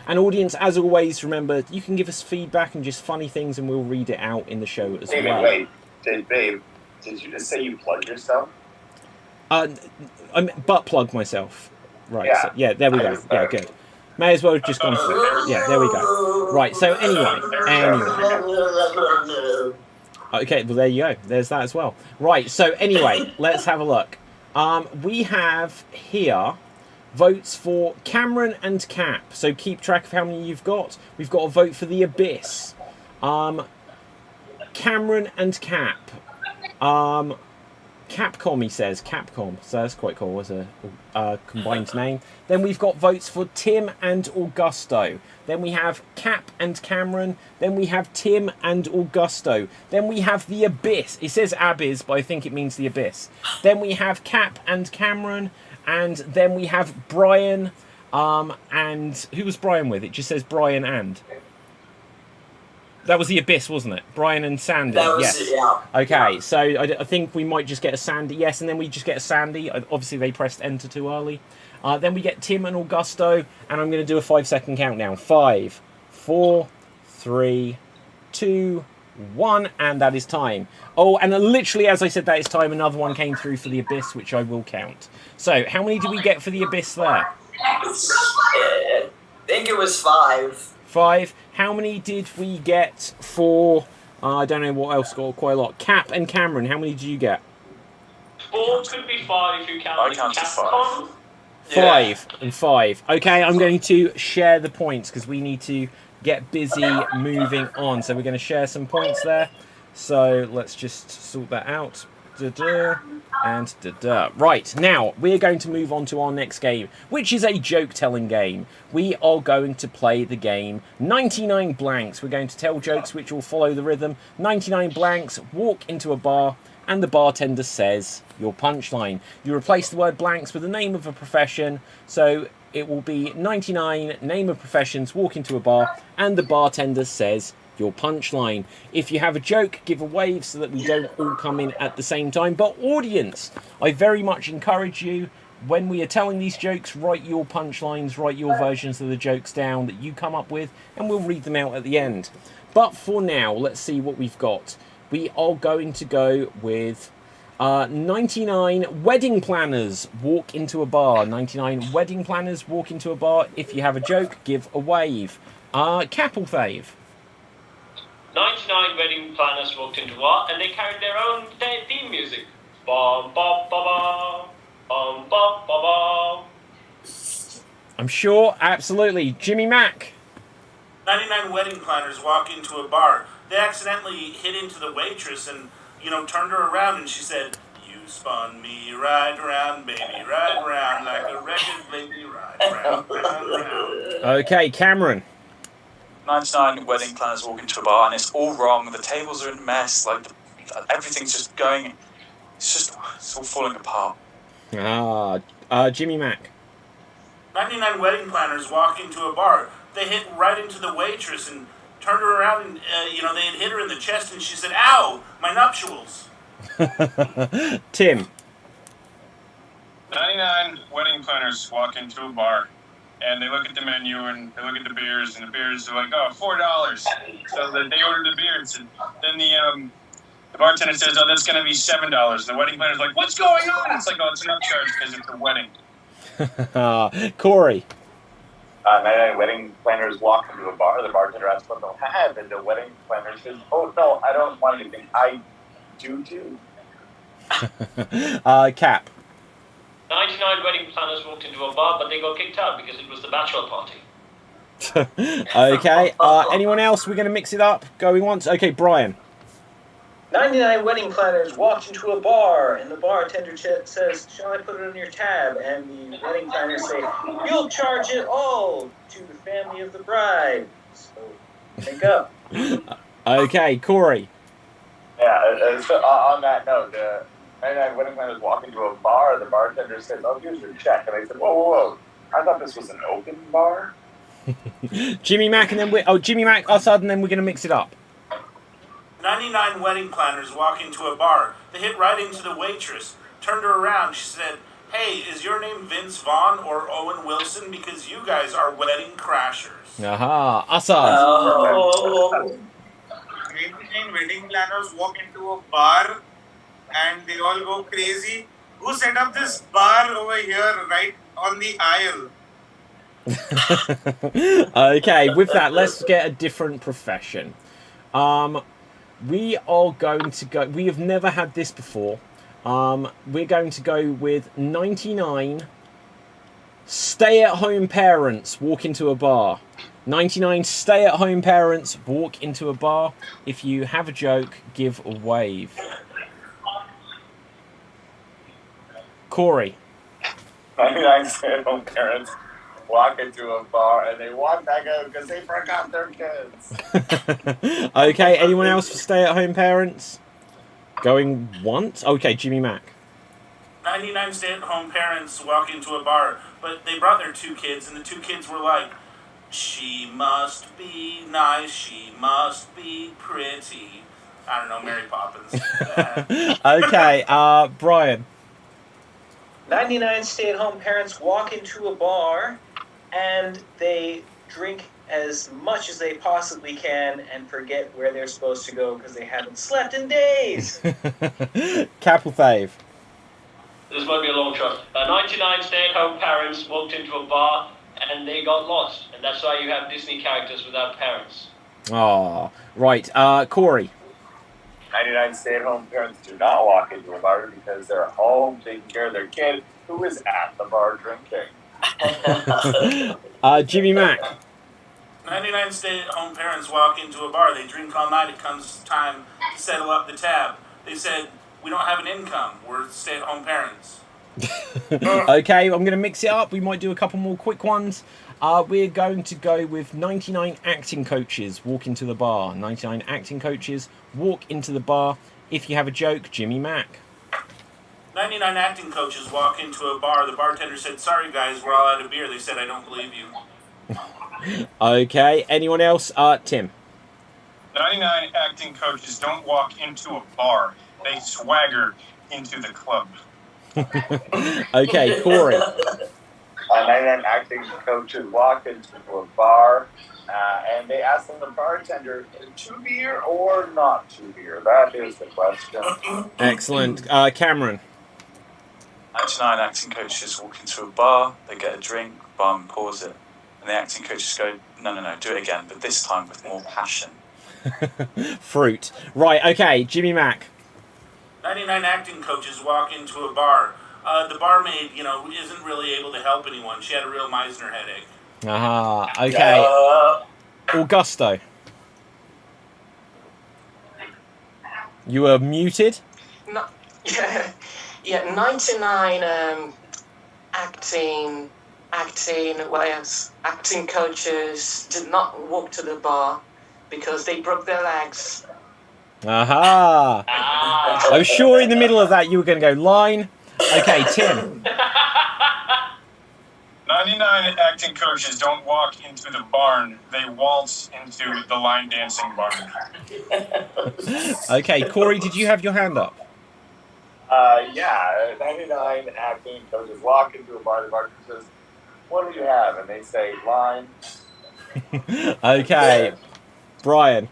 And audience, as always, remember, you can give us feedback and just funny things and we'll read it out in the show as well. Wait, babe, did you just say you plugged yourself? I butt plug myself. Right, Yeah. so, yeah, there we go. Yeah, good. May as well have just gone through. Yeah, there we go. Right, so anyway. Okay, well, there you go. There's that as well. Right, so anyway, let's have a look. We have here votes for Cameron and Cap. So keep track of how many you've got. We've got a vote for The Abyss. Cameron and Cap. Capcom, he says. Capcom. So that's quite cool as a combined name. Then we've got votes for Tim and Augusto. Then we have Cap and Cameron. Then we have Tim and Augusto. Then we have The Abyss. It says Abyss, but I think it means The Abyss. Then we have Cap and Cameron. And then we have Brian. And who was Brian with? It just says Brian and. That was The Abyss, wasn't it? Brian and Sandy. That was yes. it, yeah. Okay, so I think we might just get a Sandy. Yes, and then we just get a Sandy. Obviously, they pressed enter too early. Then we get Tim and Augusto, and I'm going to do a 5-second countdown. 5, 4, 3, 2, 1, and that is time. Oh, and literally as I said that is time, another one came through for The Abyss, which I will count. So, how many did we get for The Abyss there? I think it was 5. 5. How many did we get for, I don't know what else got quite a lot. Cap and Cameron, how many did you get? 4 could be 5 if you count I the counted Capcom. 5 and 5. Okay, I'm going to share the points because we need to get busy moving on. So we're going to share some points there. So let's just sort that out. Da-da, and da-da. Right, now we're going to move on to our next game, which is a joke-telling game. We are going to play the game 99 Blanks. We're going to tell jokes which will follow the rhythm. 99 Blanks, walk into a bar, and the bartender says your punchline. You replace the word blanks with the name of a profession, so it will be 99 name of professions, walk into a bar, and the bartender says your punchline. If you have a joke, give a wave so that we don't all come in at the same time. But audience, I very much encourage you, when we are telling these jokes, write your punchlines, write your versions of the jokes down that you come up with, and we'll read them out at the end. But for now, let's see what we've got. We are going to go with 99 wedding planners walk into a bar. 99 wedding planners walk into a bar. If you have a joke, give a wave. Cap or fave? 99 wedding planners walked into a bar and they carried their own theme music. Bum, bum, ba, ba. Bum, bum, ba, ba. I'm sure, absolutely. Jimmy Mack. 99 wedding planners walk into a bar. They accidentally hit into the waitress and, turned her around and she said, spun me right round, baby, right round, like a record, baby, right round, round, round. Okay, Cameron. 99 wedding planners walk into a bar and it's all wrong. The tables are in a mess. Like everything's just going. It's all falling apart. Jimmy Mac. 99 wedding planners walk into a bar. They hit right into the waitress and turned her around and, they had hit her in the chest and she said, "Ow, my nuptials." Tim. 99 wedding planners walk into a bar, and they look at the menu and they look at the beers, and the beers are like, "Oh, $4." So they order the beers, and then the bartender says, "Oh, that's going to be $7." The wedding planner's like, "What's going on?" It's like, "Oh, it's an upcharge because it's a wedding." Corey. 99 wedding planners walk into a bar. The bartender asks what they'll have, and the wedding planner says, "Oh, no, I don't want anything. I do too." Cap. 99 wedding planners walked into a bar, but they got kicked out because it was the bachelor party. Okay. Anyone else? We're going to mix it up. Going once. Okay, Brian. 99 wedding planners walked into a bar, and the bartender says, "Shall I put it on your tab?" And the wedding planners say, "You'll charge it all to the family of the bride." So, make up. Okay, Corey. Yeah, so on that note, 99 wedding planners walk into a bar. The bartender says, "Oh, here's your check." And I said, whoa. I thought this was an open bar. Jimmy Mac, and then Jimmy Mac, Assad, and then we're going to mix it up. 99 wedding planners walk into a bar. They hit right into the waitress, turned her around. She said, "Hey, is your name Vince Vaughn or Owen Wilson? Because you guys are wedding crashers." Aha, Assad. 99 wedding planners walk into a bar and they all go crazy. Who set up this bar over here right on the aisle? Okay, with that, let's get a different profession. We are going to go... We have never had this before. We're going to go with 99 stay-at-home parents walk into a bar. 99 stay-at-home parents walk into a bar. If you have a joke, give a wave. Corey. 99 stay-at-home parents walk into a bar and they walk back out because they forgot their kids. Okay, anyone else for stay-at-home parents? Going once? Okay, Jimmy Mac. 99 stay-at-home parents walk into a bar, but they brought their 2 kids, and the 2 kids were like, "She must be nice, she must be pretty." I don't know, Mary Poppins. Okay, Brian. 99 stay-at-home parents walk into a bar and they drink as much as they possibly can and forget where they're supposed to go because they haven't slept in days. Capital Fave. This might be a long shot. 99 stay-at-home parents walked into a bar and they got lost. And that's why you have Disney characters without parents. Oh, right. Corey. 99 stay-at-home parents do not walk into a bar because they're home taking care of their kid who is at the bar drinking. Jimmy Mac. 99 stay-at-home parents walk into a bar. They drink all night. It comes time to settle up the tab. They said, "We don't have an income. We're stay-at-home parents." Okay, I'm going to mix it up. We might do a couple more quick ones. We're going to go with 99 acting coaches walk into the bar. 99 acting coaches walk into the bar. If you have a joke, Jimmy Mac. 99 acting coaches walk into a bar. The bartender said, "Sorry guys, we're all out of beer." They said, "I don't believe you." Okay, anyone else? Tim. 99 acting coaches don't walk into a bar. They swagger into the club. Okay, Corey. 99 acting coaches walk into a bar and they ask the bartender, "To beer or not to beer?" That is the question. Excellent. Cameron. 99 acting coaches walk into a bar, they get a drink, barman pours it, and the acting coaches go, no, do it again, but this time with more passion. Fruit. Right, okay, Jimmy Mac. 99 acting coaches walk into a bar. The barmaid, isn't really able to help anyone. She had a real Meisner headache. Aha, okay. Augusto. You were muted? No, yeah. Yeah, 99 acting coaches did not walk to the bar because they broke their legs. Aha! I was sure in the middle of that you were going to go line. Okay, Tim. 99 acting coaches don't walk into the barn; they waltz into the line dancing barn. Okay, Corey, did you have your hand up? Yeah, 99 acting coaches walk into a bar. The bartender says, "What do you have?" And they say, "Line." Okay, Brian.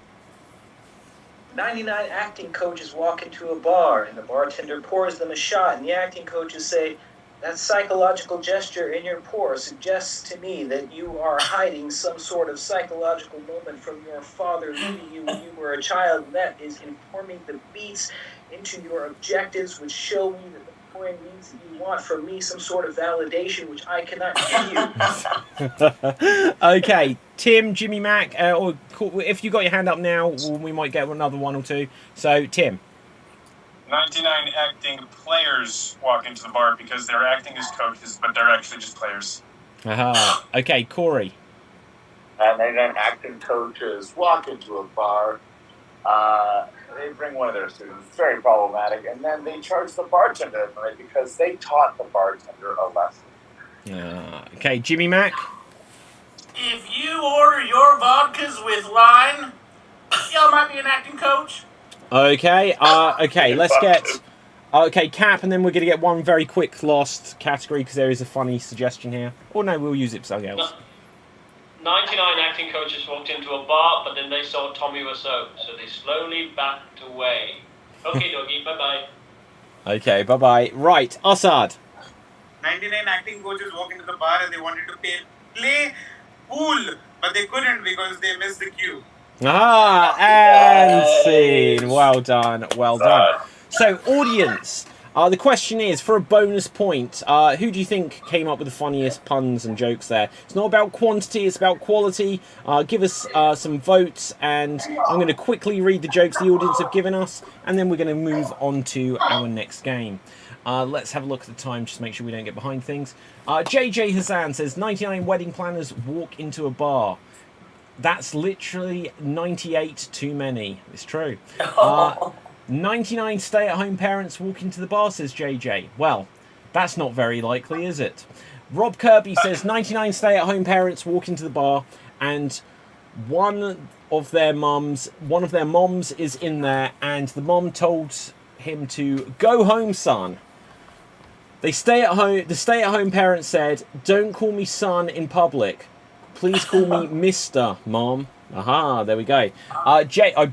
99 acting coaches walk into a bar, and the bartender pours them a shot, and the acting coaches say, "That psychological gesture in your pour suggests to me that you are hiding some sort of psychological moment from your father leaving you when you were a child, and that is informing the beats into your objectives, which show me that the pouring means that you want from me some sort of validation, which I cannot give you." Okay, Tim, Jimmy Mac, or if you got your hand up now, we might get another one or two. So, Tim. 99 acting players walk into the bar because they're acting as coaches, but they're actually just players. Aha. Okay, Corey. 99 acting coaches walk into a bar. They bring one of their students. It's very problematic. And then they charge the bartender for it because they taught the bartender a lesson. Okay, Jimmy Mac. If you order your vodkas with lime, you might be an acting coach. Okay, okay, let's get... Okay, Cap, and then we're going to get one very quick last category because there is a funny suggestion here. Or no, we'll use it for something else. 99 acting coaches walked into a bar, but then they saw Tommy Wiseau, so they slowly backed away. Okay, doggy, bye-bye. Okay, bye-bye. Right, Assad. 99 acting coaches walk into the bar and they wanted to play pool, but they couldn't because they missed the cue. Ah, and scene. Well done, well done. So, audience, the question is, for a bonus point, who do you think came up with the funniest puns and jokes there? It's not about quantity, it's about quality. Give us some votes, and I'm going to quickly read the jokes the audience have given us, and then we're going to move on to our next game. Let's have a look at the time, just to make sure we don't get behind things. JJ Hassan says, 99 wedding planners walk into a bar. That's literally 98 too many. It's true. 99 stay-at-home parents walk into the bar, says JJ. Well, that's not very likely, is it? Rob Kirby says 99 stay-at-home parents walk into the bar and one of their moms is in there and the mom told him to go home, son. The stay-at-home parent said, "Don't call me son in public. Please call me Mr. Mom." Aha, there we go. I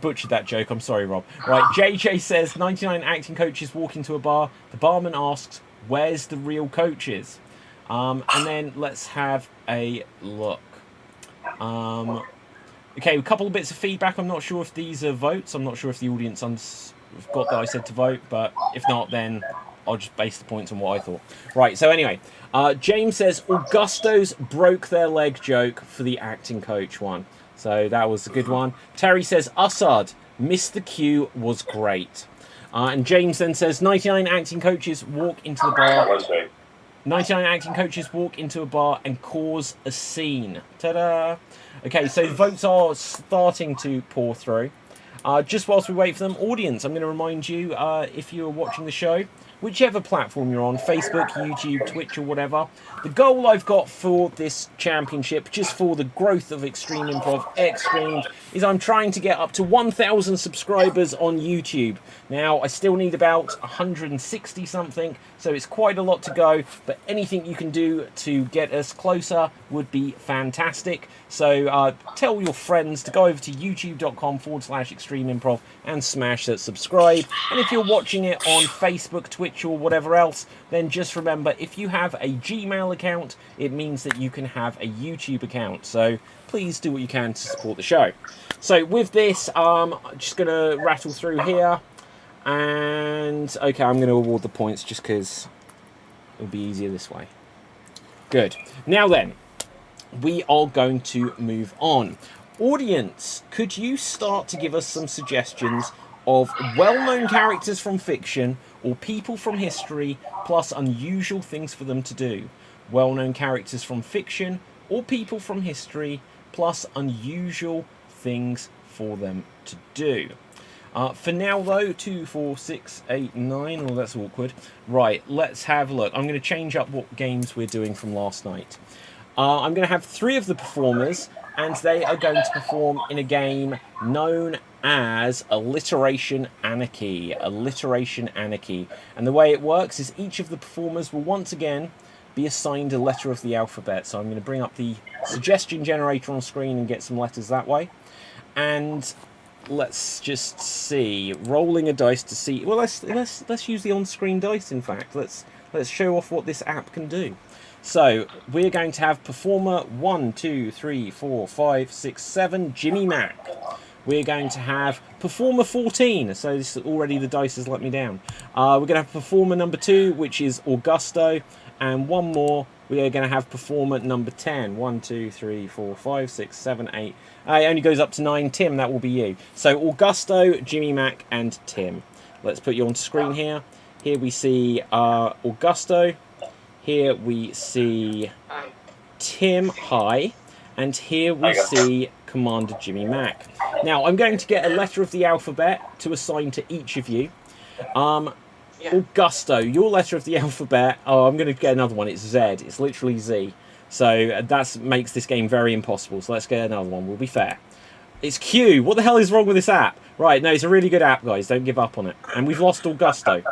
butchered that joke. I'm sorry, Rob. Right, JJ says 99 acting coaches walk into a bar. The barman asks, "Where's the real coaches?" And then let's have a look. Okay, a couple of bits of feedback. I'm not sure if these are votes. I'm not sure if the audience got that I said to vote, but if not, then I'll just base the points on what I thought. Right, so anyway, James says Augustos broke their leg joke for the acting coach one. So that was a good one. Terry says Assad missed the cue, was great. And James then says 99 acting coaches walk into the bar. 99 acting coaches walk into a bar and cause a scene. Ta-da! Okay, so the votes are starting to pour through. Just whilst we wait for them, audience, I'm going to remind you, if you're watching the show, whichever platform you're on, Facebook, YouTube, Twitch, or whatever, the goal I've got for this championship, just for the growth of Extreme Improv XStreamed, is I'm trying to get up to 1,000 subscribers on YouTube. Now, I still need about 160 something, so it's quite a lot to go, but anything you can do to get us closer would be fantastic. So tell your friends to go over to youtube.com/Extreme Improv and smash that subscribe. And if you're watching it on Facebook, Twitch, or whatever else, then just remember, if you have a Gmail account, it means that you can have a YouTube account. So please do what you can to support the show. So with this, I'm just going to rattle through here. And, okay, I'm going to award the points just because it'll be easier this way. Good. Now then, we are going to move on. Audience, could you start to give us some suggestions of well-known characters from fiction or people from history, plus unusual things for them to do. Well-known characters from fiction or people from history, plus unusual things for them to do. For now, though, 2, 4, 6, 8, 9. Oh, that's awkward. Right, let's have a look. I'm going to change up what games we're doing from last night. I'm going to have 3 of the performers, and they are going to perform in a game known as Alliteration Anarchy. Alliteration Anarchy. And the way it works is each of the performers will once again be assigned a letter of the alphabet. So I'm going to bring up the suggestion generator on screen and get some letters that way. And let's just see. Rolling a dice to see. Well, let's use the on-screen dice. In fact, let's show off what this app can do. So we're going to have performer 1, 2, 3, 4, 5, 6, 7, Jimmy Mac. We're going to have performer 14. So this is already the dice has let me down. We're going to have performer number 2, which is Augusto, and one more. We are going to have performer number 10. 1, 2, 3, 4, 5, 6, 7, 8. It only goes up to 9. Tim, that will be you. So Augusto, Jimmy Mac, and Tim. Let's put you on screen here. Here we see Augusto. Here we see Tim, hi. And here we see Commander Jimmy Mac. Now, I'm going to get a letter of the alphabet to assign to each of you. Augusto, your letter of the alphabet. Oh, I'm going to get another one. It's Z. It's literally Z. So that makes this game very impossible. So let's get another one. We'll be fair. It's Q. What the hell is wrong with this app? Right, no, it's a really good app, guys. Don't give up on it. And we've lost Augusto.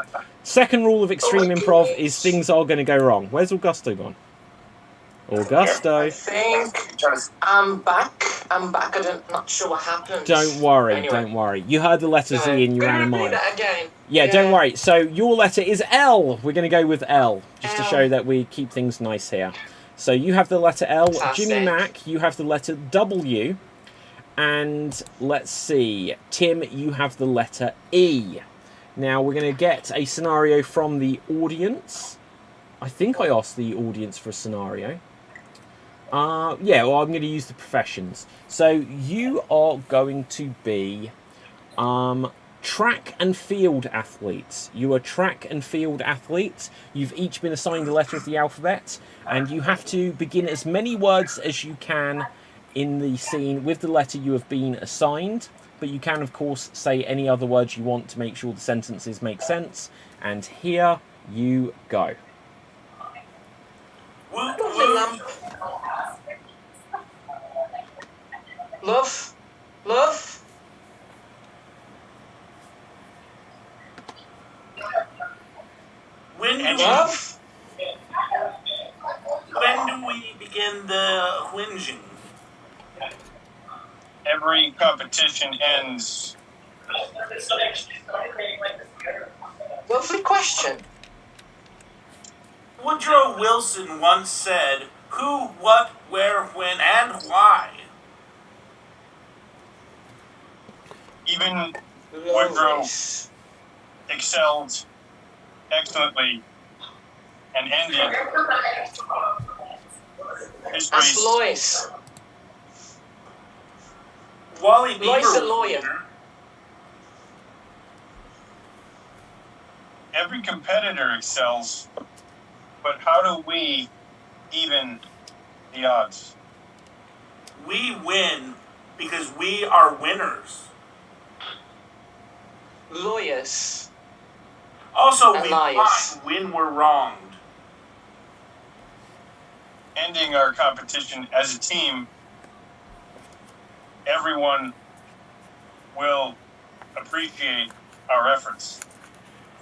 Second rule of extreme improv is things are going to go wrong. Where's Augusto gone? Augusto. I think I'm back. I'm not sure what happened. Don't worry, anyway. Don't worry. You heard the letter Z and you ran a mile. That again. Yeah, don't worry. So your letter is L. We're going to go with L, just to show that we keep things nice here. So you have the letter L. Fantastic. Jimmy Mac, you have the letter W. And let's see. Tim, you have the letter E. Now we're going to get a scenario from the audience. I think I asked the audience for a scenario. Yeah, well, I'm going to use the professions. So you are going to be track and field athletes. You are track and field athletes. You've each been assigned a letter of the alphabet, and you have to begin as many words as you can in the scene with the letter you have been assigned. But you can, of course, say any other words you want to make sure the sentences make sense. And here you go. Love. Love. When do we begin the whinging? Every competition ends. Lovely question. Woodrow Wilson once said, "Who, what, where, when, and why." Even Woodrow excelled excellently and ended That's history's. Lois. Wally Lois a Bieber. lawyer. Every competitor excels, but how do we even the odds? We win because we are winners. Lawyers. Also, And we liars. win when we're wronged. Ending our competition as a team, everyone will appreciate our efforts.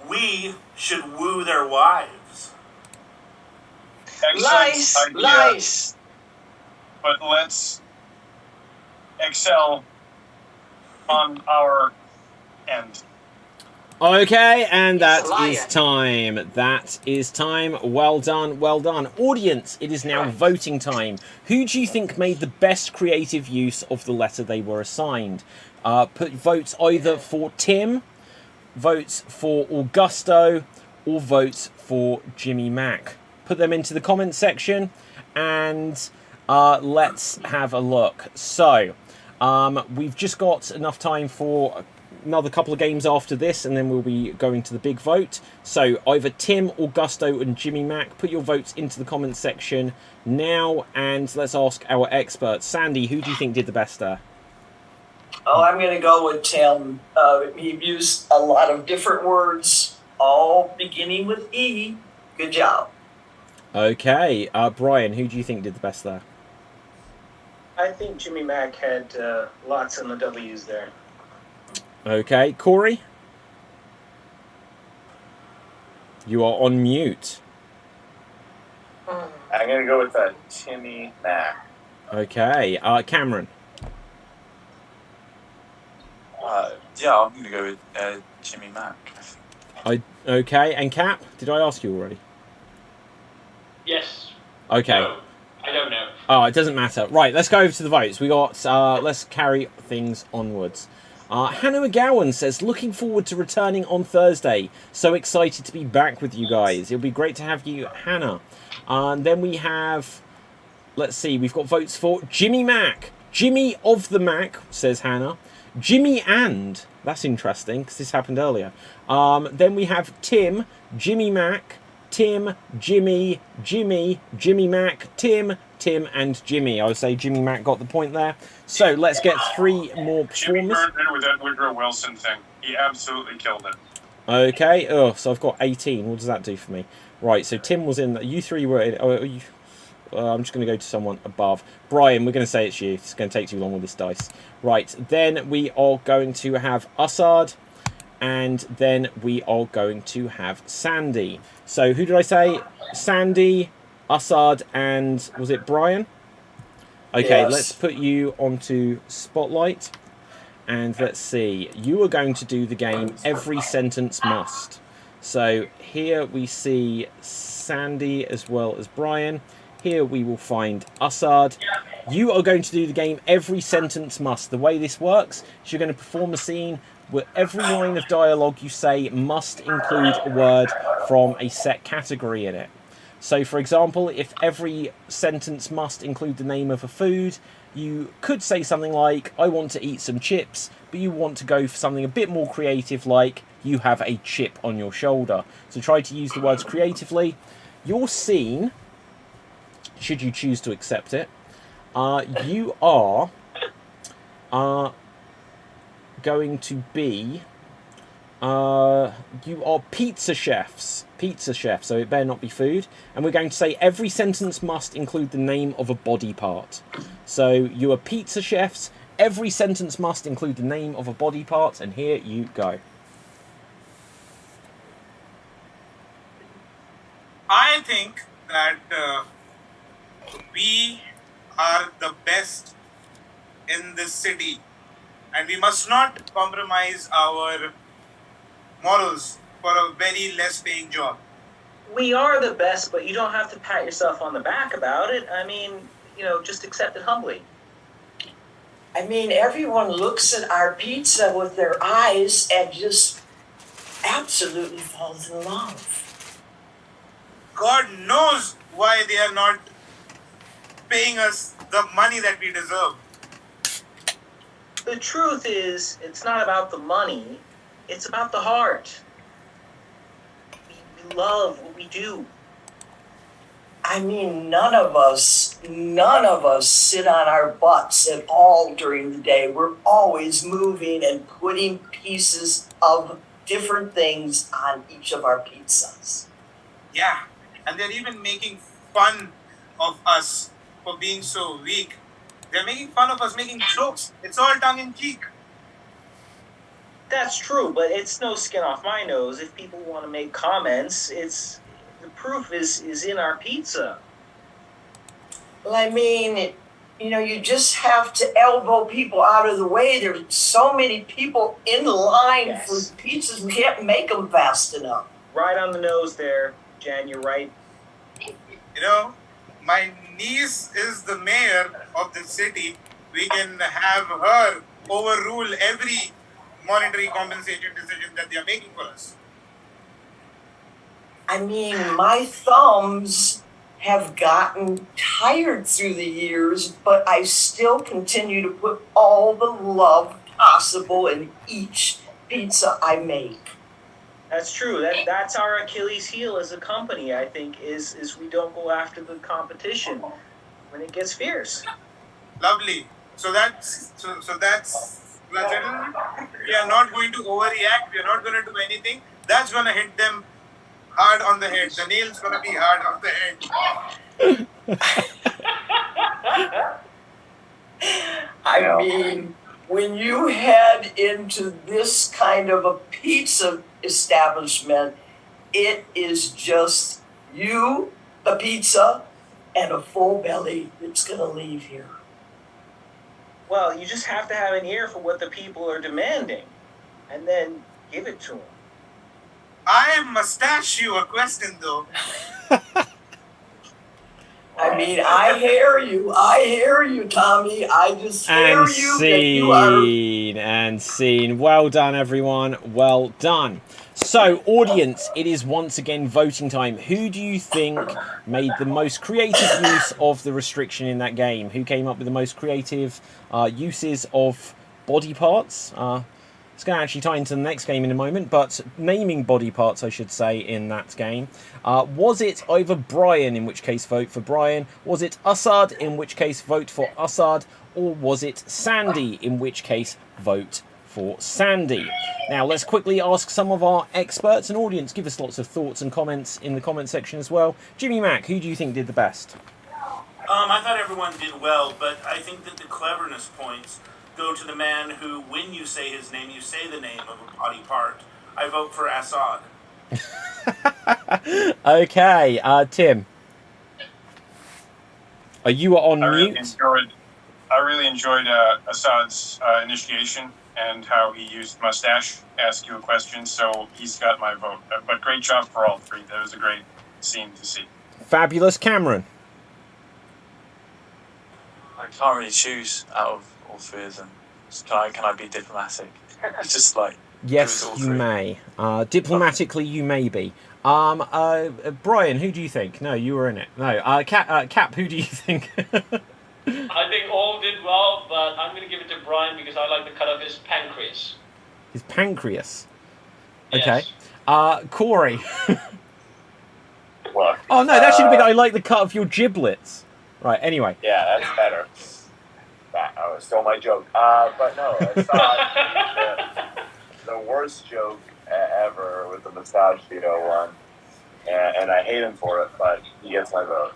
We should woo their wives. Excellent Lies. idea, Lies. but let's excel on our end. Okay, and that He's a liar. is time. That is time. Well done, well done. Audience, it is now voting time. Who do you think made the best creative use of the letter they were assigned? Put votes either for Tim, votes for Augusto, or votes for Jimmy Mac. Put them into the comments section, and let's have a look. So, we've just got enough time for another couple of games after this, and then we'll be going to the big vote. So either Tim, Augusto, and Jimmy Mac, put your votes into the comments section now, and let's ask our experts. Sandy, who do you think did the best there? Oh, I'm going to go with Tim. He used a lot of different words, all beginning with E. Good job. Okay, Brian, who do you think did the best there? I think Jimmy Mac had lots on the W's there. Okay, Corey? You are on mute. I'm going to go with Timmy Mac. Okay, Cameron? Yeah, I'm going to go with Jimmy Mac. Okay, and Cap? Did I ask you already? Yes. Okay. No, I don't know. Oh, it doesn't matter. Right, let's go over to the votes. We got, let's carry things onwards. Hannah McGowan says, looking forward to returning on Thursday. So excited to be back with you guys. It'll be great to have you, Hannah. And then we have, let's see, we've got votes for Jimmy Mac. Jimmy of the Mac, says Hannah. Jimmy and, that's interesting, because this happened earlier. Then we have Tim, Jimmy Mac, Tim, Jimmy, Jimmy Mac, Tim, and Jimmy. I would say Jimmy Mac got the point there. So let's get 3 more performers. Jimmy burned it with that Woodrow Wilson thing. He absolutely killed it. Okay, so I've got 18. What does that do for me? Right, so Tim was in. You 3 were in. I'm just going to go to someone above. Brian, we're going to say it's you. It's going to take too long with this dice. Right, then we are going to have Assad. And then we are going to have Sandy. So who did I say? Sandy, Assad, and was it Brian? Okay, Yes. Let's put you onto Spotlight. And let's see. You are going to do the game Every Sentence Must. So here we see Sandy as well as Brian. Here we will find Assad. You are going to do the game Every Sentence Must. The way this works is you're going to perform a scene where every line of dialogue you say must include a word from a set category in it. So, for example, if every sentence must include the name of a food, you could say something like, I want to eat some chips, but you want to go for something a bit more creative like, you have a chip on your shoulder. So try to use the words creatively. Your scene, should you choose to accept it, you are going to be you are pizza chefs, so it better not be food, and we're going to say every sentence must include the name of a body part. So you are pizza chefs, every sentence must include the name of a body part, and here you go. I think that we are the best in this city, and we must not compromise our morals for a very less paying job. We are the best, but you don't have to pat yourself on the back about it. I mean, just accept it humbly. I mean, everyone looks at our pizza with their eyes and just absolutely falls in love. God knows why they are not paying us the money that we deserve. The truth is, it's not about the money, it's about the heart. We love what we do. I mean, none of us sit on our butts at all during the day. We're always moving and putting pieces of different things on each of our pizzas. Yeah, and they're even making fun of us for being so weak. They're making fun of us, making jokes. It's all tongue-in-cheek. That's true, but it's no skin off my nose. If people want to make comments, the proof is in our pizza. Well, I mean, you just have to elbow people out of the way. There's so many people in line for pizzas. We can't make them fast enough. Right on the nose there, Jan, you're right. My niece is the mayor of the city. We can have her overrule every monetary compensation decision that they are making for us. I mean, my thumbs have gotten tired through the years, but I still continue to put all the love possible in each pizza I make. That's true. That's our Achilles heel as a company, I think, is we don't go after the competition when it gets fierce. Lovely. So that's we are not going to overreact. We are not going to do anything. That's going to hit them hard on the head. The nail's going to be hard on the head. I mean, when you head into this kind of a pizza establishment, it is just you, the pizza, and a full belly that's going to leave here. Well, you just have to have an ear for what the people are demanding, and then give it to them. I must ask you a question, though. I mean, I hear you, Tommy. I just hear And you. That you are... and scene. Well done, everyone. Well done. So, audience, it is once again voting time. Who do you think made the most creative use of the restriction in that game? Who came up with the most creative uses of body parts? It's going to actually tie into the next game in a moment, but naming body parts, I should say, in that game. Was it either Brian, in which case vote for Brian? Was it Assad, in which case vote for Assad? Or was it Sandy, in which case vote for Sandy? Now, let's quickly ask some of our experts and audience. Give us lots of thoughts and comments in the comment section as well. Jimmy Mack, who do you think did the best? I thought everyone did well, but I think that the cleverness points go to the man who, when you say his name, you say the name of a body part. I vote for Assad. Okay, Tim. You are on mute. I really enjoyed Assad's initiation and how he used mustache to ask you a question, so he's got my vote. But great job for all three. That was a great scene to see. Fabulous. Cameron. I can't really choose out of all three of them. Can I be diplomatic? It's just like... Yes, you may. Diplomatically, you may be. Brian, who do you think? No, you were in it. No, Cap, who do you think? I think all did well, but I'm going to give it to Brian because I like the cut of his pancreas. His pancreas? Yes. Okay. Corey. Look, Oh, no, that should have been I like the cut of your giblets. Right, anyway. Yeah, that's better. That stole my joke. But no, I saw the worst joke ever with the mustachio one. And I hate him for it, but he gets my vote.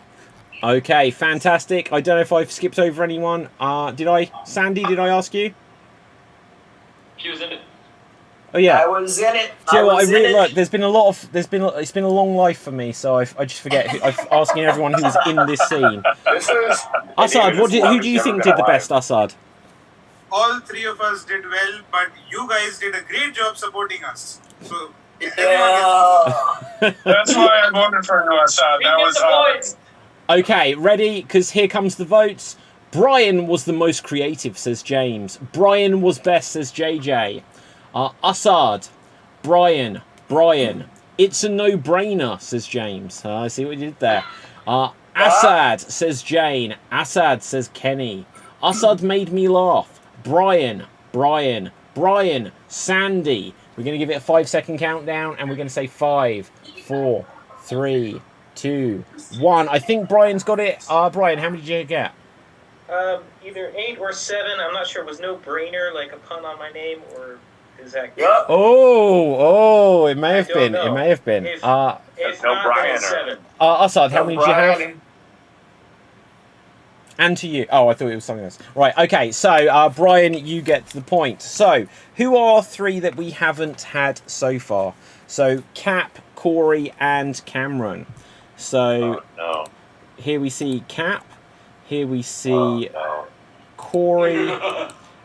Okay, fantastic. I don't know if I've skipped over anyone. Did I? Sandy, did I ask you? He was in it. Oh yeah, I was in it. Do you know what, I really look. It's been a long life for me, so I just forget. I'm asking everyone who was in this scene. Assad, who do you think did the best? Assad. All three of us did well, but you guys did a great job supporting us. So That's why I voted for Assad. That was Okay, ready? Because here comes the votes. Brian was the most creative, says James. Brian was best, says JJ. Assad, Brian. It's a no-brainer, says James. I see what you did there. Assad, says Jane. Assad, says Kenny. Assad made me laugh. Brian. Sandy. We're going to give it a 5-second countdown, and we're going to say 5, 4, 3, 2, 1. I think Brian's got it. Brian, how many did you get? Either 8 or 7. I'm not sure. It was no brainer, like a pun on my name, or is that? Yep. Oh, it may have been. know. It may have been. If no not, brainer. then it's 7. Assad, how many did you have? And to you. Oh, I thought it was something else. Right, okay. So, Brian, you get the point. So, who are 3 that we haven't had so far? So, Cap, Corey, and Cameron. So, here we see Cap. Here we see Corey.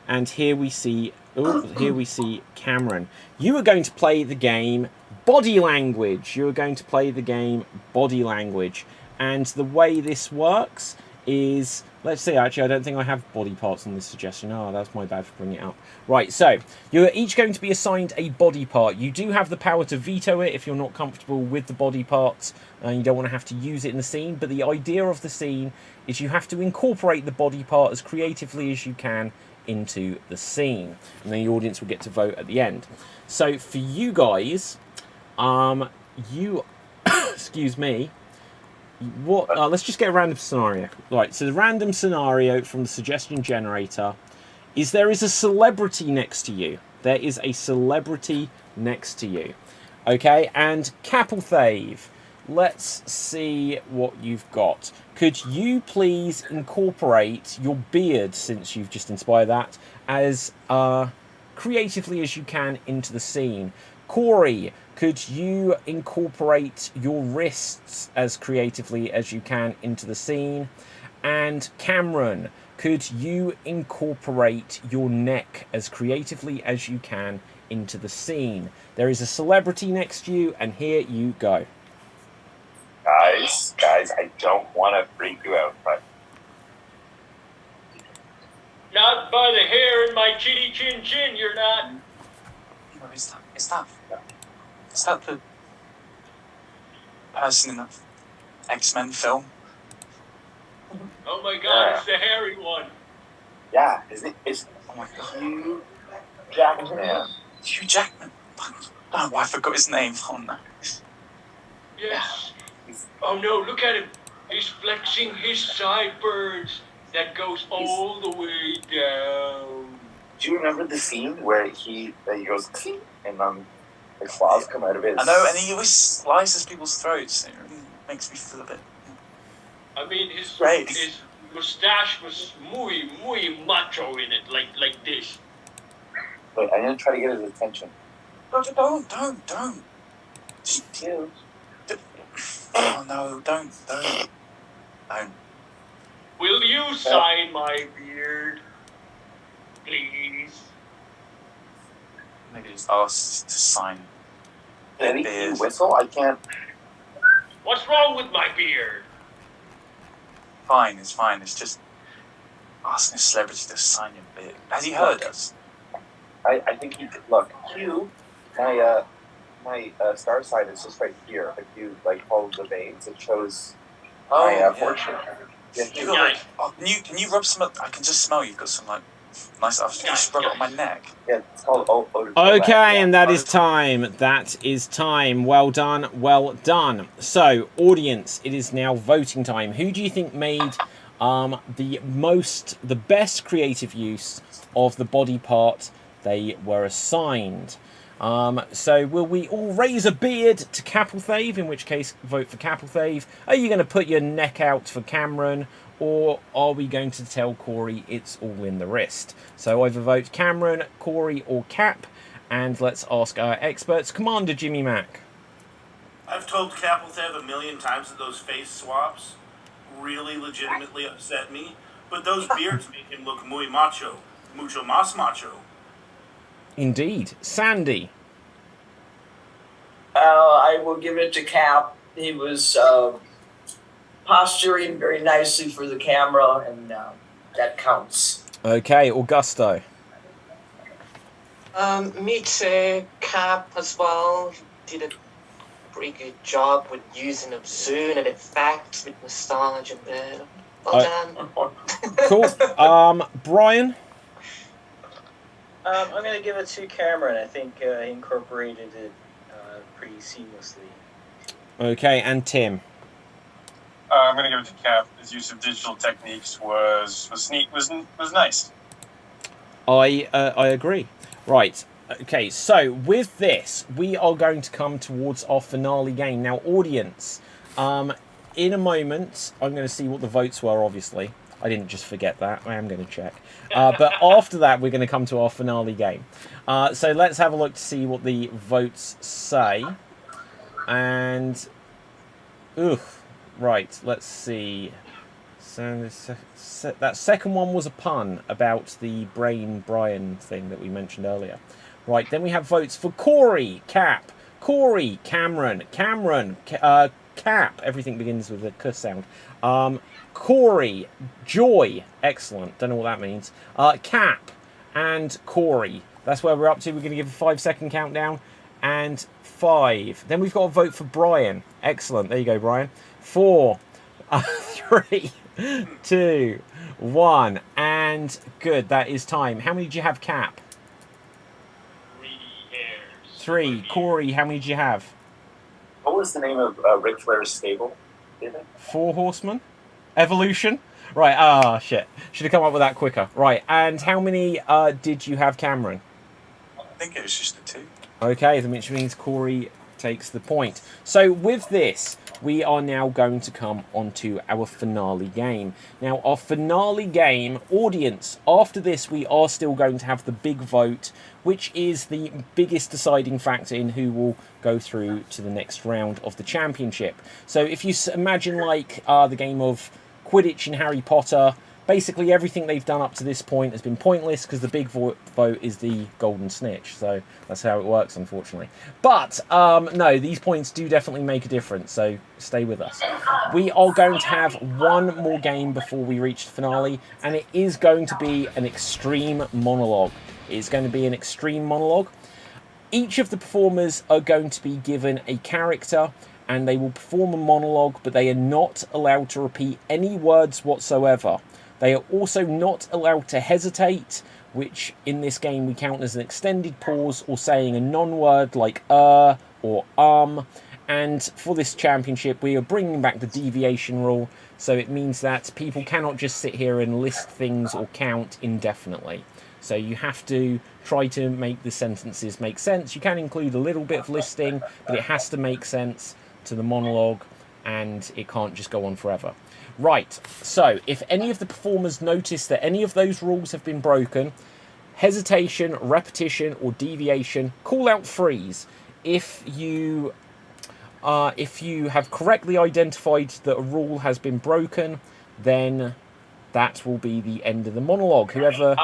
And here we see Cameron. You are going to play the game Body Language. You are going to play the game Body Language. And the way this works is, let's see, actually I don't think I have body parts on this suggestion. Oh, that's my bad for bringing it up. Right, so you're each going to be assigned a body part. You do have the power to veto it if you're not comfortable with the body parts and you don't want to have to use it in the scene, but the idea of the scene is you have to incorporate the body part as creatively as you can into the scene, and then the audience will get to vote at the end. So for you guys, you excuse me, what let's just get a random scenario. Right, so the random scenario from the suggestion generator is there is a celebrity next to you. There is a celebrity next to you. Okay, and Capelthave, let's see what you've got. Could you please incorporate your beard, since you've just inspired that, as creatively as you can into the scene? Corey, could you incorporate your wrists as creatively as you can into the scene? And Cameron, could you incorporate your neck as creatively as you can into the scene? There is a celebrity next to you, and here you go. Guys, I don't want to freak you out, but Not by the hair in my chitty chin chin, you're not. Is that the person in the X-Men film? Oh my god, it's the hairy one. yeah, it's Oh my god. Hugh Jackman. Hugh Jackman. Oh, I forgot his name. Oh no. Yes. Oh no, look at him. He's flexing his sideburns. That goes all the way down. Do you remember the scene where he goes "Cling," and the claws come out of his? I know, and he always slices people's throats. It really makes me feel a bit. I mean, his Right. his mustache was muy macho in it, like this. Wait, I'm gonna try to get his attention. Don't. Just, Hugh. oh no, don't. Will you sign my beard, please? Maybe just ask to sign. Any beard. whistle? I can't. What's wrong with my beard? Fine, it's fine. It's just asking a celebrity to sign your beard. Has he heard us? I think he did. Look, Hugh. My star sign is just right here. If you follow the veins, it shows my fortune. Yeah, You got can you rub some? I can just smell you've got some nice. I've just rub it on my neck. Yeah, it's called Okay, and that is time. That is time. Well done. Well done. So, audience, it is now voting time. Who do you think made the best creative use of the body part they were assigned? So will we all raise a beard to Capelthave, in which case vote for Capelthave? Are you going to put your neck out for Cameron, or are we going to tell Corey it's all in the wrist? So either vote Cameron, Corey or Cap, and let's ask our experts. Commander Jimmy Mack. I've told Capelthave a million times that those face swaps really legitimately upset me, but those beards make him look muy macho, mucho más macho. Indeed. Sandy. I will give it to Cap. He was posturing very nicely for the camera, and that counts. Okay, Augusto. Me too. Cap as well. Did a pretty good job with using obscene and effects with nostalgia there. Well done. Cool. Brian. I'm going to give it to Cameron. I think he incorporated it pretty seamlessly. Okay, and Tim. I'm going to give it to Cap. His use of digital techniques was neat, was nice. I agree. Right. Okay, so with this, we are going to come towards our finale game. Now, audience, in a moment, I'm going to see what the votes were, obviously. I didn't just forget that. I am going to check. But after that, we're going to come to our finale game. So let's have a look to see what the votes say. And... right, let's see. So that second one was a pun about the brain Brian thing that we mentioned earlier. Right, then we have votes for Corey, Cap, Corey, Cameron, Cap. Everything begins with a K sound. Corey, Joy, excellent. Don't know what that means. Cap and Corey. That's where we're up to. We're going to give a 5-second countdown. And 5. Then we've got a vote for Brian. Excellent. There you go, Brian. 4, 3, 2, 1, and And good, that is time. How many did you have, Cap? 3 hairs. 3. Corey, how many did you have? What was the name of Ric Flair's stable? 4 horsemen? Evolution? Right, shit. Should have come up with that quicker. Right, and how many did you have, Cameron? I think it was just the 2. Okay, which means Corey takes the point. So with this, we are now going to come onto our finale game. Now, our finale game, audience, after this, we are still going to have the big vote, which is the biggest deciding factor in who will go through to the next round of the championship. So if you imagine like the game of Quidditch in Harry Potter, basically everything they've done up to this point has been pointless because the big vote is the golden snitch. So that's how it works, unfortunately. But no, these points do definitely make a difference, so stay with us. We are going to have one more game before we reach the finale, and it is going to be an extreme monologue. It's going to be an extreme monologue. Each of the performers are going to be given a character, and they will perform a monologue, but they are not allowed to repeat any words whatsoever. They are also not allowed to hesitate, which in this game we count as an extended pause or saying a non-word like or And for this championship, we are bringing back the deviation rule, so it means that people cannot just sit here and list things or count indefinitely. So you have to try to make the sentences make sense. You can include a little bit of listing, but it has to make sense to the monologue, and it can't just go on forever. Right, so if any of the performers notice that any of those rules have been broken, hesitation, repetition, or deviation, call out freeze. If you have correctly identified that a rule has been broken, then that will be the end of the monologue. Whoever...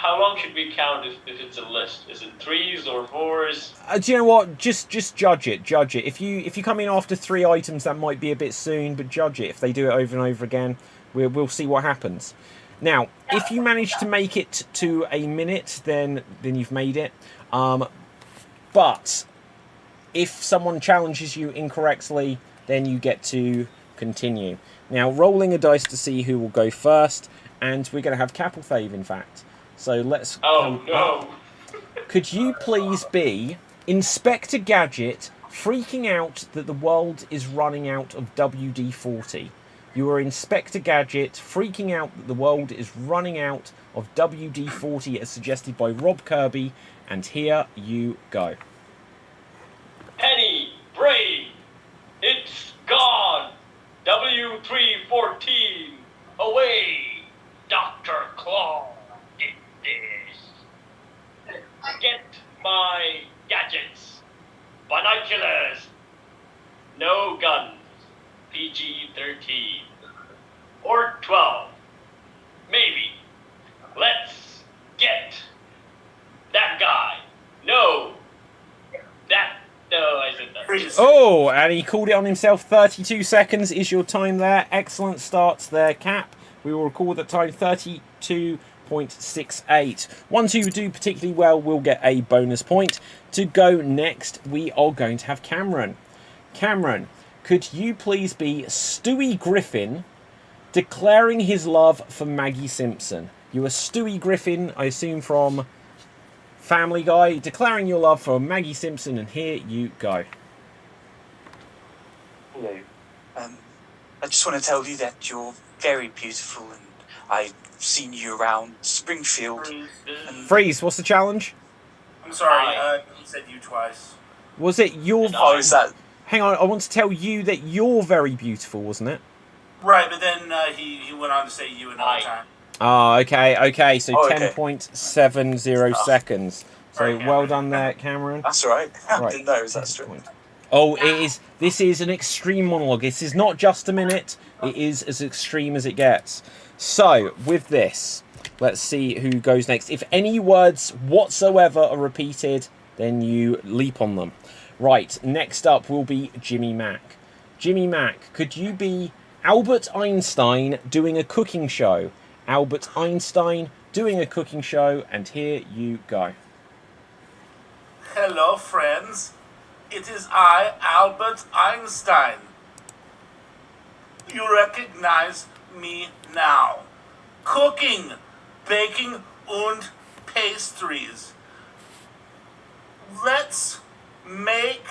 How long should we count if it's a list? Is it 3s or 4s? Do you know what? Just judge it. Judge it. If you come in after 3 items, that might be a bit soon, but judge it. If they do it over and over again, we'll see what happens. Now, if you manage to make it to a minute, then you've made it. But if someone challenges you incorrectly, then you get to continue. Now, rolling a dice to see who will go first, and we're going to have Capelthave, in fact. So let's... Oh, no. Could you please be Inspector Gadget freaking out that the world is running out of WD-40? You are Inspector Gadget freaking out that the world is running out of WD-40 as suggested by Rob Kirby, and here you go. Penny, Brady, it's gone. W314, away. Dr. Claw did this. Get my gadgets. Binoculars. No guns. PG-13. Or 12. Maybe. Let's get that guy. No. No, I said that. Oh, and he called it on himself. 32 seconds is your time there. Excellent starts there, Cap. We will record that time 32.68. Ones who do particularly well will get a bonus point. To go next, we are going to have Cameron. Cameron, could you please be Stewie Griffin declaring his love for Maggie Simpson? You are Stewie Griffin, I assume from Family Guy, declaring your love for Maggie Simpson, and here you go. Hello. I just want to tell you that you're very beautiful, and I've seen you around Springfield. Freeze, what's the challenge? I'm sorry, he said you twice. Was it your... Oh, is that... Hang on, I want to tell you that you're very beautiful, wasn't it? Right, but then he went on to say you another time. Oh, okay, so 10.70 seconds. So well done there, Cameron. That's right. I didn't know it was that strict. Oh, this is an extreme monologue. This is not just a minute. It is as extreme as it gets. So, with this, let's see who goes next. If any words whatsoever are repeated, then you leap on them. Right, next up will be Jimmy Mack. Jimmy Mack, could you be Albert Einstein doing a cooking show? Albert Einstein doing a cooking show, and here you go. Hello, friends. It is I, Albert Einstein. You recognize me now. cooking, baking, and pastries. Let's make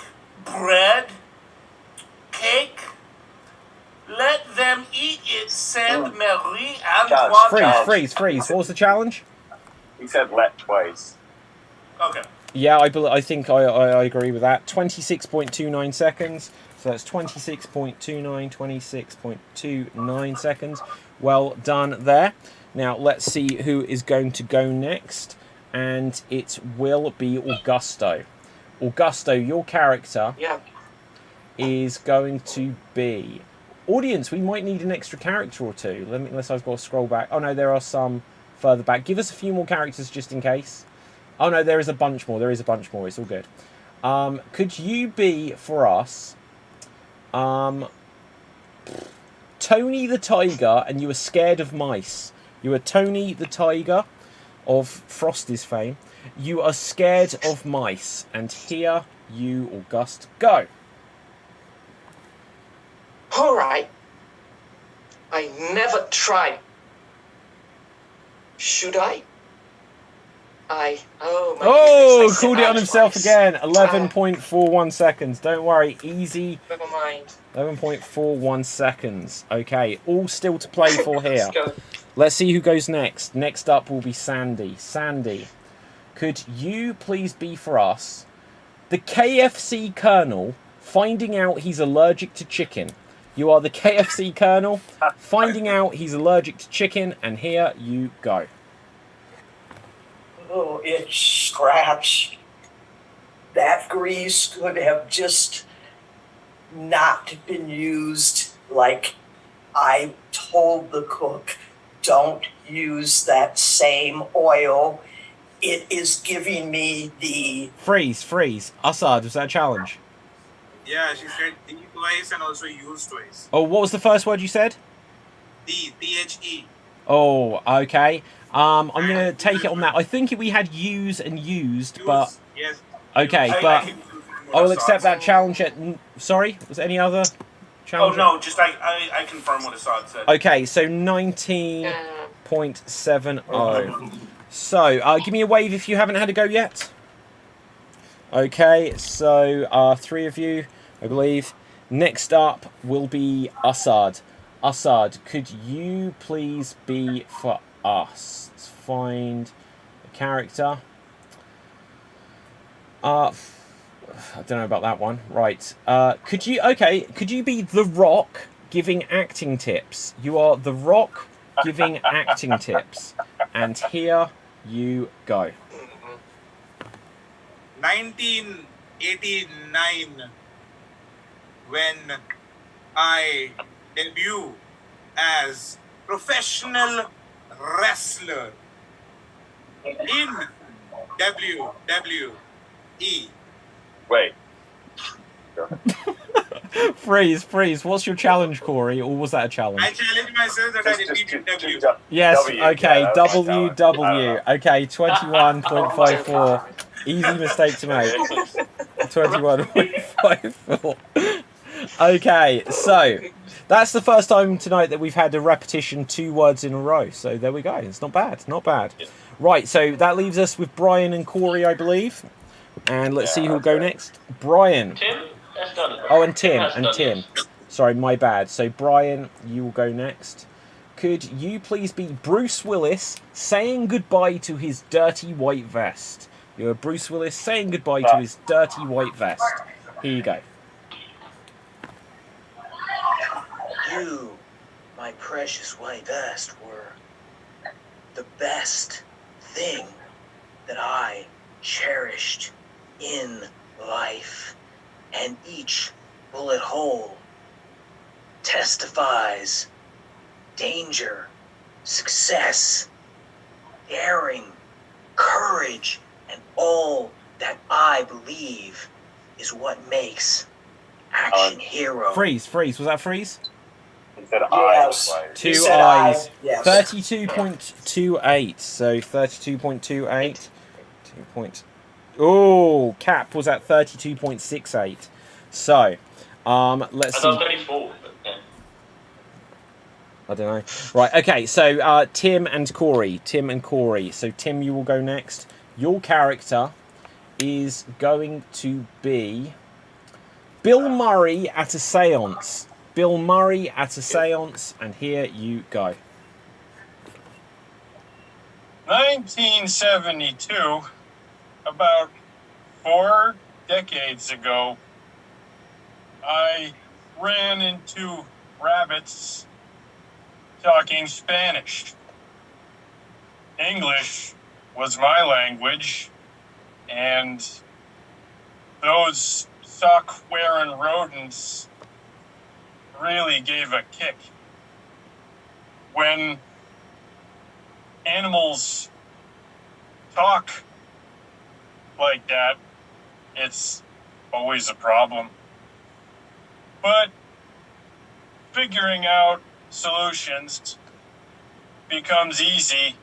bread, cake. Let them eat it, Saint Marie Antoinette. Freeze. What was the challenge? He said let twice. Okay. Yeah, I think I agree with that. 26.29 seconds. So that's 26.29 seconds. Well done there. Now let's see who is going to go next. And it will be Augusto. Augusto, your character is going to be... Audience, we might need an extra character or two. Unless I've got to scroll back. Oh no, there are some further back. Give us a few more characters just in case. Oh no, there is a bunch more. It's all good. Could you be for us Tony the Tiger, and you were scared of mice? You are Tony the Tiger of Frosty's fame. You are scared of mice, and here you, August, go. All right. I never tried. Should I? Oh, called it on himself again. 11.41 seconds. Don't worry, easy. Never mind. 11.41 seconds. Okay, all still to play for here. Let's see who goes next. Next up will be Sandy. Sandy, could you please be for us the KFC Colonel finding out he's allergic to chicken? You are the KFC Colonel finding out he's allergic to chicken, and here you go. Oh, it's scratch. That grease could have just not been used. Like I told the cook, don't use that same oil. It is giving me the... Freeze. Assad, was that a challenge? Yeah, she said D twice and also use twice. Oh, what was the first word you said? D, T-H-E. Oh, okay. I'm going to take it on that. I think we had use and used, but... Yes. Okay, but I will accept that challenge. Sorry, was there any other challenge? Oh, no, just I confirm what Assad said. Okay, so 19.70. So, give me a wave if you haven't had a go yet. Okay, so three of you, I believe. Next up will be Assad. Assad, could you please be for us? Let's find a character. I don't know about that one. Right. Could you be The Rock giving acting tips? You are The Rock giving acting tips. And here you go. 1989, when I debut as professional wrestler in WWE. Wait. Freeze. What's your challenge, Corey? Or was that a challenge? I challenge myself that I repeated W. Yes, W, okay, yeah, WW. Okay, 21.54. Easy mistake to make. 21.54. Okay, so that's the first time tonight that we've had a repetition 2 words in a row. So there we go. It's not bad. Right, so that leaves us with Brian and Corey, I believe. And let's see who'll go next. Brian. Tim? That's done. Oh, and Tim. Sorry, my bad. So Brian, you will go next. Could you please be Bruce Willis saying goodbye to his dirty white vest? You're Bruce Willis saying goodbye to his dirty white vest. Here you go. You, my precious white vest, were the best thing that I cherished in life, and each bullet hole testifies danger, success, daring, courage, and all that I believe is what makes action hero. Freeze. Was that freeze? Instead of Yes. eyes. Two said eyes. yes. 32.28. So 32.28. Oh, Cap was at 32.68. So, let's I thought see. 34. But, yeah. I don't know. Right, okay, so Tim and Corey. So Tim, you will go next. Your character is going to be Bill Murray at a seance. Bill Murray at a seance, and here you go. 1972, about 4 decades ago, I ran into rabbits talking Spanish. English was my language, and those sock-wearing rodents really gave a kick. When animals talk like that, it's always a problem. But figuring out solutions becomes easy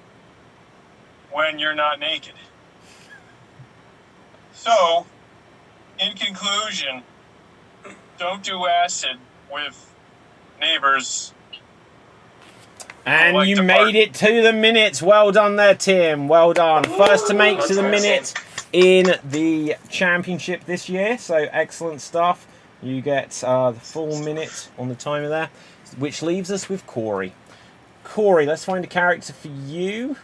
when you're not naked. So, in conclusion, don't do acid with neighbors. And you made it to the minutes. Well done there, Tim. Well done. First to make to the minute in the championship this year. So excellent stuff. You get the full minute on the timer there, which leaves us with Corey. Corey, let's find a character for you.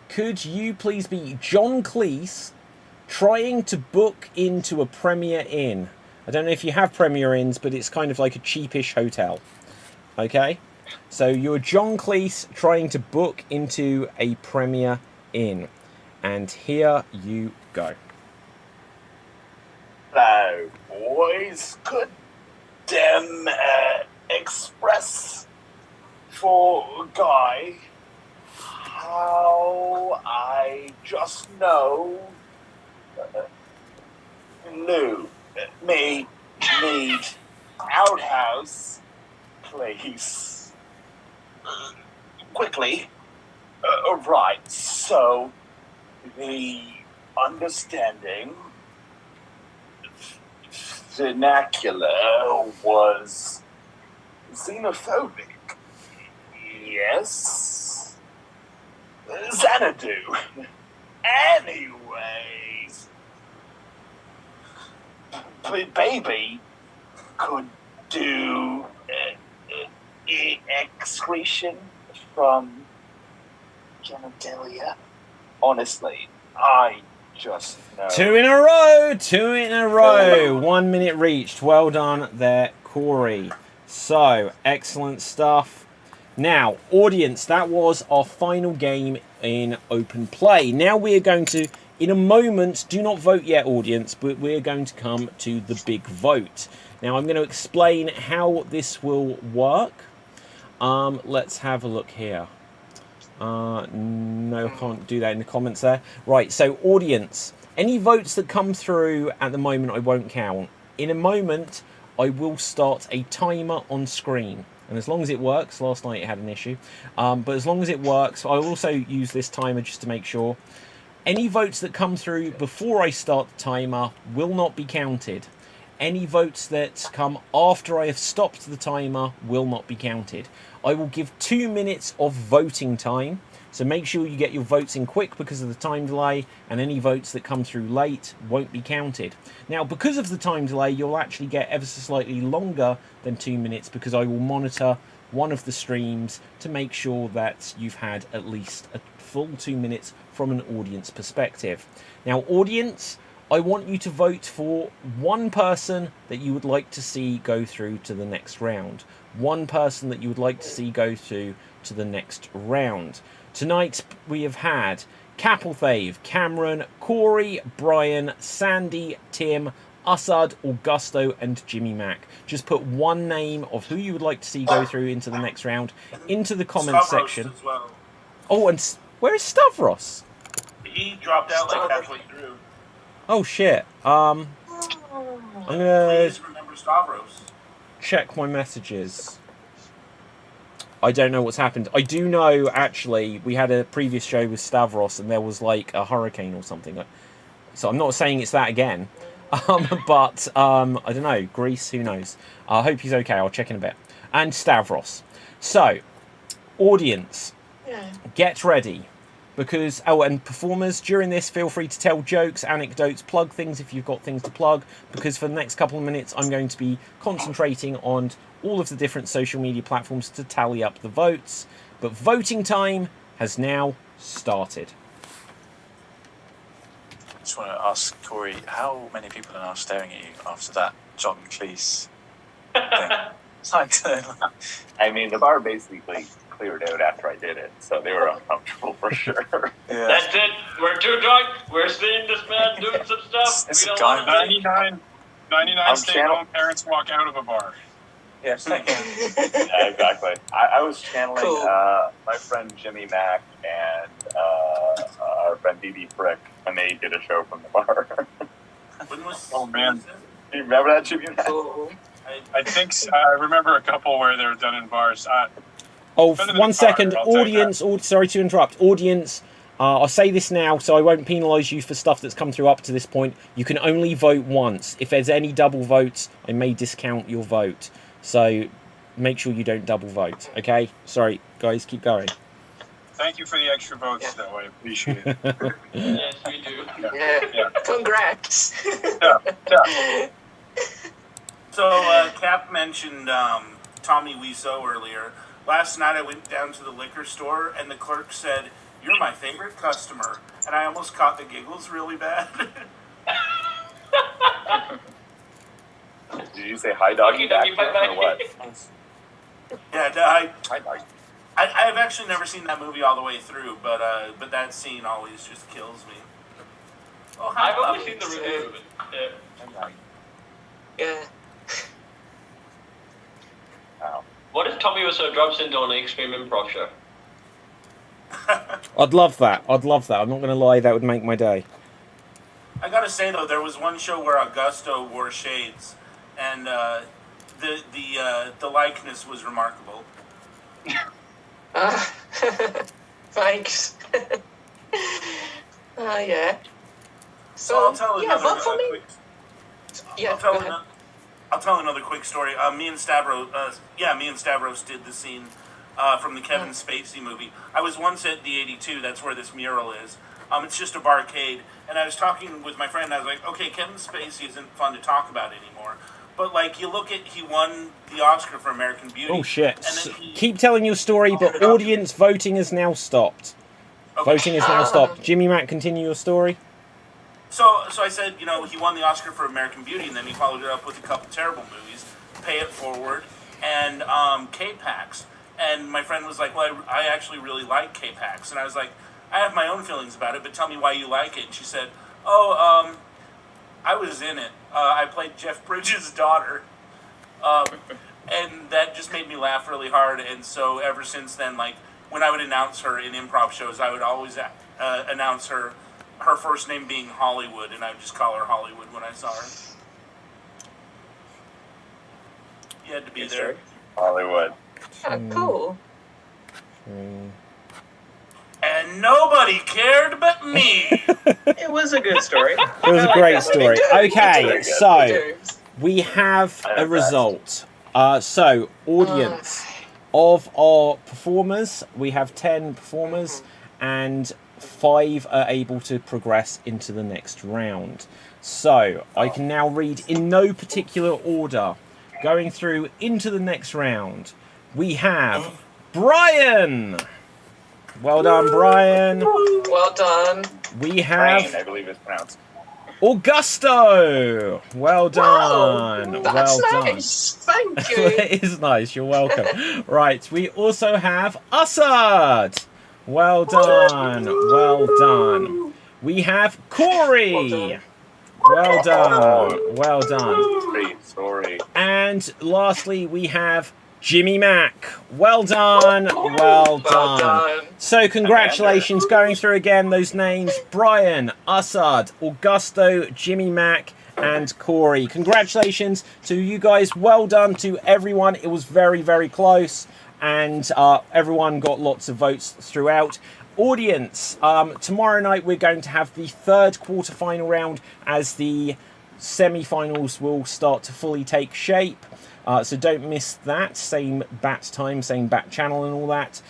Could you please be John Cleese trying to book into a Premier Inn? I don't know if you have Premier Inns, but it's kind of like a cheapish hotel. Okay? So you're John Cleese trying to book into a Premier Inn. And here you go. Hello, boys. Could express for Guy how I just know Lou me need outhouse, please. Quickly. Right, so the understanding vernacular was xenophobic. Yes. Xanadu. Anyways, baby could do excretion from genitalia. Honestly, I just know. Two in a row. 1 minute reached. Well done there, Corey. So, excellent stuff. Now, audience, that was our final game in open play. Now we are going to, in a moment, do not vote yet, audience, but we're going to come to the big vote. Now, I'm going to explain how this will work. Let's have a look here. No, I can't do that in the comments there. Right, so audience, any votes that come through at the moment I won't count. In a moment, I will start a timer on screen. And as long as it works, last night it had an issue, but as long as it works, I'll also use this timer just to make sure. Any votes that come through before I start the timer will not be counted. Any votes that come after I have stopped the timer will not be counted. I will give 2 minutes of voting time, so make sure you get your votes in quick because of the time delay, and any votes that come through late won't be counted. Now, because of the time delay, you'll actually get ever so slightly longer than 2 minutes because I will monitor one of the streams to make sure that you've had at least a full 2 minutes from an audience perspective. Now, audience, I want you to vote for one person that you would like to see go through to the next round. One person that you would like to see go through to the next round. Tonight we have had Capelthave, Cameron, Corey, Brian, Sandy, Tim, Assad, Augusto and Jimmy Mac. Just put one name of who you would like to see go through into the next round into the comments section. As well. Oh, and where is Stavros? He dropped out like halfway through. Oh shit. I'm gonna Please remember Stavros. check my messages. I don't know what's happened. I do know, actually, we had a previous show with Stavros and there was like a hurricane or something. So I'm not saying it's that again. But I don't know. Greece, who knows? I hope he's okay. I'll check in a bit. And Stavros. So, Audience, Yeah. get ready. Because, and performers, during this, feel free to tell jokes, anecdotes, plug things if you've got things to plug. Because for the next couple of minutes, I'm going to be concentrating on all of the different social media platforms to tally up the votes. But voting time has now started. I just want to ask Corey, how many people are now staring at you after that John Cleese thing? It's like, I mean, the bar basically cleared out after I did it, so they were uncomfortable for sure. yeah. That's it. We're too drunk. We're seeing this man doing some stuff. It's We a don't guy- want to think. 99 stay-at-home parents walk out of a bar. Yes. Yeah, exactly. I was channeling Cool. my friend Jimmy Mack and our friend BB Frick, and they did a show from the bar. When was, Oh, man. Do you remember that, Jimmy Mack? Cool. I think I remember a couple where they were done in bars. Oh, Better than 1 a second. car, I'll tell you Audience, sorry to interrupt. Audience, I'll say this now so I won't penalise you for stuff that's come through up to this point. You can only vote once. If there's any double votes, I may discount your vote. So make sure you don't double vote, okay? Sorry, guys, keep going. Thank you for the extra votes, though. I appreciate it. Yes, we do. Yeah. Congrats. Yeah. So, Cap mentioned Tommy Wiseau earlier. Last night I went down to the liquor store and the clerk said, "You're my favorite customer." And I almost caught the giggles really bad. Did you say hi, doggy, back Doggy, bye-bye. or what? Yeah, Hi, doggy. I have actually never seen that movie all the way through, but that scene always just kills me. Oh, hi, I've only Bobby. seen the review of it. Yeah. Wow. What if Tommy Wiseau drops into an extreme improv show? I'd love that. I'm not going to lie, that would make my day. I gotta say though, there was one show where Augusto wore shades, and the likeness was remarkable. Thanks. Yeah. So I'll tell yeah, another vote for me. quick. Yeah, I'll tell go ahead. I'll tell another quick story. Me and Stavros did the scene from the Kevin Spacey movie. I was once at the 82. That's where this mural is. It's just a barcade, and I was talking with my friend. I was like, "Okay, Kevin Spacey isn't fun to talk about anymore." But like, you look at, he won the Oscar for American Beauty. Oh shit. And then he, Keep telling your story, but audience voting has now stopped. Okay. Voting has now stopped. Jimmy Mack, continue your story. So I said, you know, he won the Oscar for American Beauty, and then he followed it up with a couple terrible movies, Pay It Forward and K-Pax. And my friend was like, well, I actually really like K-Pax. And I was like, I have my own feelings about it, but tell me why you like it. And she said, I was in it. I played Jeff Bridges' daughter. And that just made me laugh really hard. And so ever since then, like, when I would announce her in improv shows, I would always announce her first name being Hollywood, and I would just call her Hollywood when I saw her. You had to be there. Hollywood. Cool. And nobody cared but me. It was a good story. It was a great story. Okay, so Dude. we have I a have result. So, audience, of our performers, we have 10 performers, and 5 are able to progress into the next round. So, I can now read in no particular order, going through into the next round. We have Brian. Well done, Brian. Well done. We Brain, have I believe it's pronounced. Augusto. Well done. Wow, that's well nice. Thank done. you. It is nice. You're welcome. Right. We also have Assad. Well done. Well done. We have Corey. Well done. Well done. Great story. And lastly, we have Jimmy Mack. Well done. Well done. So congratulations, going through again those names: Brian, Assad, Augusto, Jimmy Mack, and Corey. Congratulations to you guys. Well done to everyone. It was very, very close, and everyone got lots of votes throughout. Audience, tomorrow night we're going to have the third quarterfinal round as the semi-finals will start to fully take shape. So don't miss that. Same bat time, same bat channel and all that.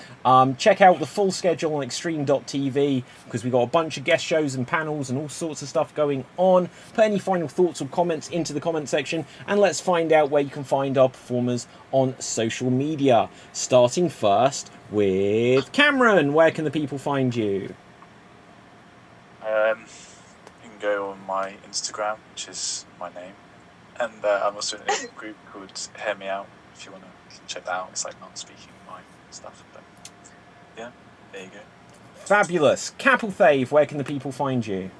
Check out the full schedule on Extreme.tv because we've got a bunch of guest shows and panels and all sorts of stuff going on. Put any final thoughts or comments into the comment section and let's find out where you can find our performers on social media. Starting first with Cameron. Where can the people find you? You can go on my Instagram, which is my name. And I'm also in a group called Hear Me Out, if you want to check that out. It's like non-speaking mind stuff. But yeah, there you go. Fabulous. Capelthave, where can the people find you?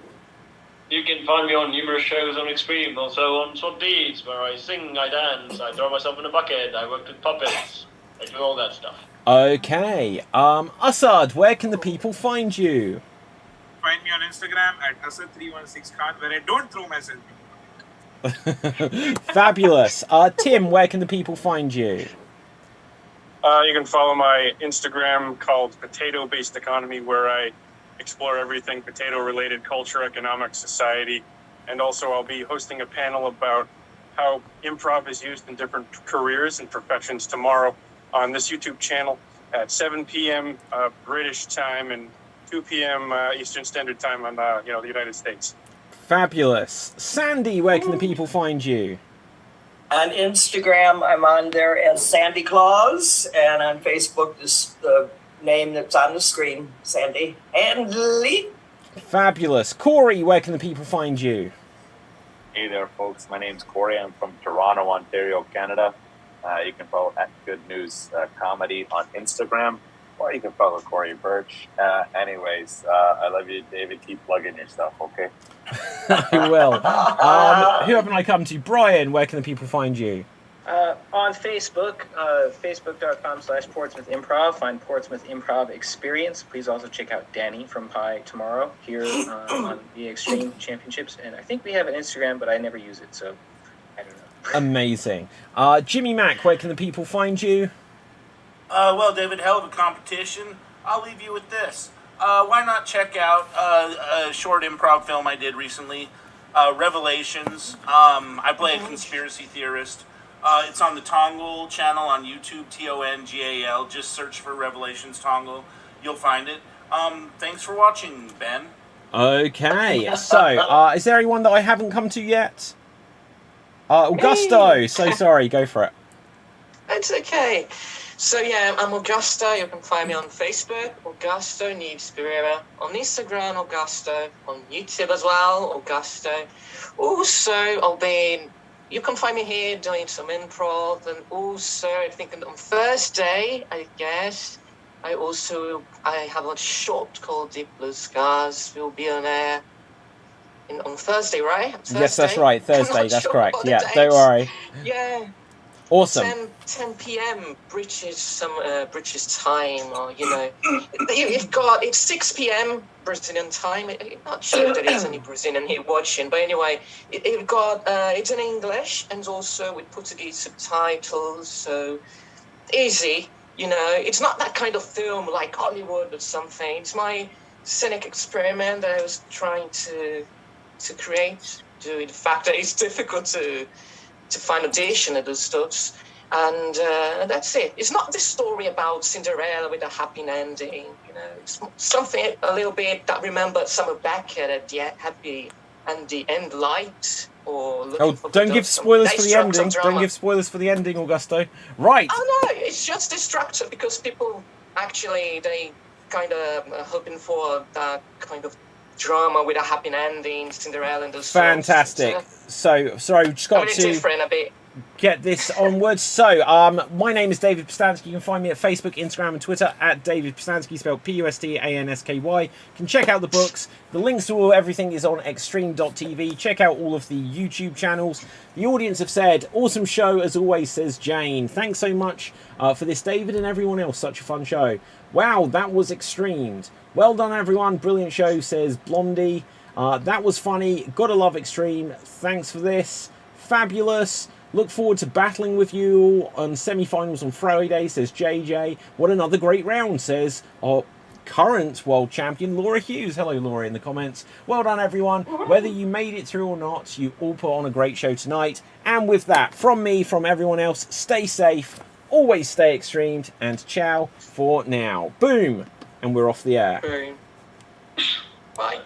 You can find me on numerous shows on Extreme, also on Short Deeds, where I sing, I dance, I throw myself in a bucket, I work with puppets, I do all that stuff. Okay. Assad, where can the people find you? Find me on Instagram at Assad316Khan, where I don't throw myself. Fabulous. Tim, where can the people find you? You can follow my Instagram called Potato Based Economy, where I explore everything potato-related, culture, economics, society, and also I'll be hosting a panel about how improv is used in different careers and professions tomorrow on this YouTube channel at 7 p.m. British time and 2 p.m. Eastern Standard Time on the United States. Fabulous. Sandy, where can the people find you? On Instagram, I'm on there as Sandy Claus, and on Facebook, is the name that's on the screen, Sandy Handley. Fabulous. Corey, where can the people find you? Hey there, folks. My name's Corey. I'm from Toronto, Ontario, Canada. You can follow at Good News Comedy on Instagram, or you can follow Corey Birch. Anyways, I love you, David. Keep plugging your stuff, okay? I will. Who haven't I come to? Brian, where can the people find you? On Facebook, facebook.com/Portsmouth Improv. Find Portsmouth Improv Experience. Please also check out Danny from Pie tomorrow here on the Extreme Championships. And I think we have an Instagram, but I never use it, so I don't know. Amazing. Jimmy Mack, where can the people find you? Well, David, hell of a competition. I'll leave you with this. Why not check out a short improv film I did recently, Revelations. I play a conspiracy theorist. It's on the Tongle channel on YouTube, Tongal. Just search for Revelations Tongle. You'll find it. Thanks for watching, Ben. Okay, so is there anyone that I haven't come to yet? Augusto, so sorry, go for it. It's okay. So yeah, I'm Augusto. You can find me on Facebook, Augusto Neves Pereira. On Instagram, Augusto. On YouTube as well, Augusto. Also, you can find me here doing some improv, and also I think on Thursday, I guess, I have a short called Deep Blue Scars. We'll be on air on Thursday, right? Thursday? Yes, that's right, Thursday, that's correct. Yeah, don't worry. Yeah. Awesome. 10 p.m. British time, or it's 6 p.m. Brazilian time. I'm not sure if there is any Brazilian here watching, but anyway, it's in English and also with Portuguese subtitles, so easy. It's not that kind of film like Hollywood or something. It's my scenic experiment that I was trying to create. The fact that it's difficult to find audition and those stuff, and that's it. It's not this story about Cinderella with a happy ending. It's something a little bit that remembered Summer Beckett at the happy and the end light. Or don't give spoilers for the ending. Don't give spoilers for the ending, Augusto. Right. Oh no, it's just destructive because people actually they kind of hoping for that kind of drama with a happy ending, Cinderella and those fantastic. So sorry, just got to get this onwards. So my name is David Pistansky. You can find me at Facebook, Instagram and Twitter at David Pistansky, spelled Pustansky. You can check out the books. The links to everything is on extreme.tv. Check out all of the YouTube channels. The audience have said, awesome show as always, says Jane. Thanks so much for this, David, and everyone else. Such a fun show. Wow, that was extremed. Well done, everyone. Brilliant show, says Blondie. That was funny. Gotta love Extreme. Thanks for this. Fabulous. Look forward to battling with you on semi-finals on Friday, says JJ. What another great round, says current world champion, Laura Hughes. Hello, Laura, in the comments. Well done, everyone. Whether you made it through or not, you all put on a great show tonight. And with that, from me, from everyone else, stay safe, always stay extremed, and ciao for now. Boom! And we're off the air. Boom. Bye.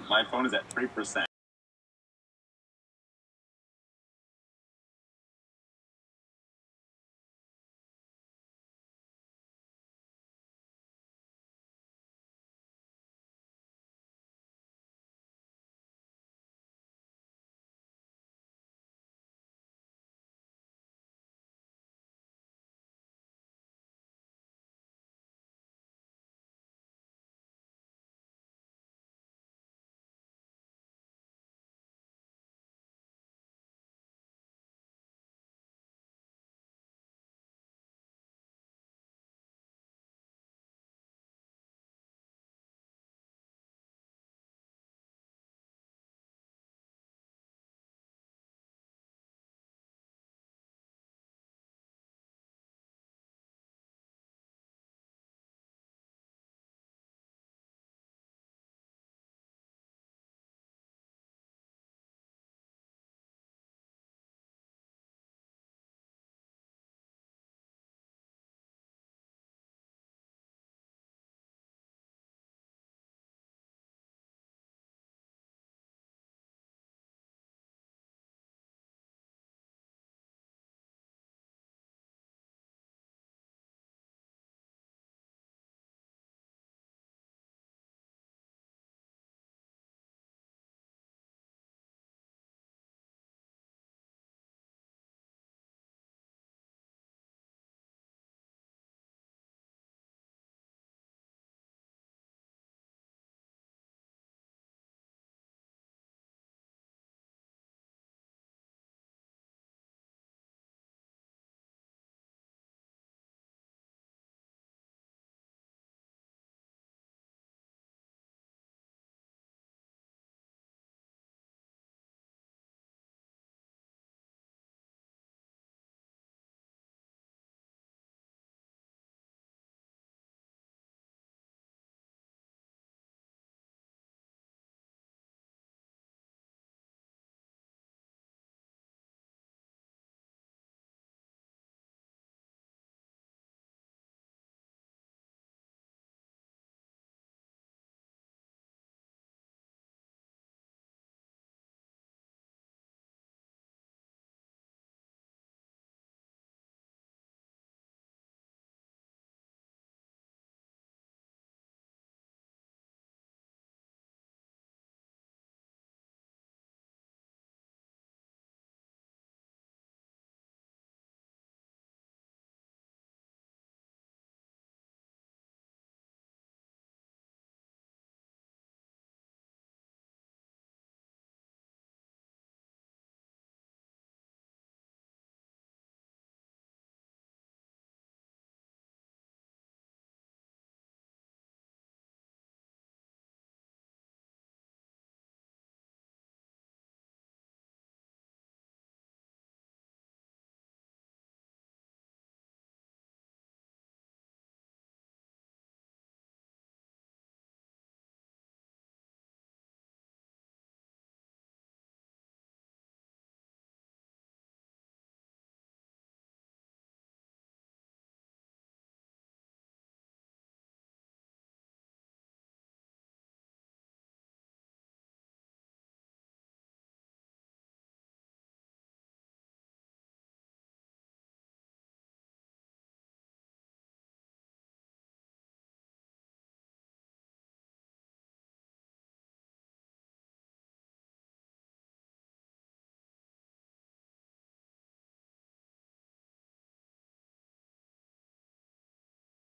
My phone is at 3%.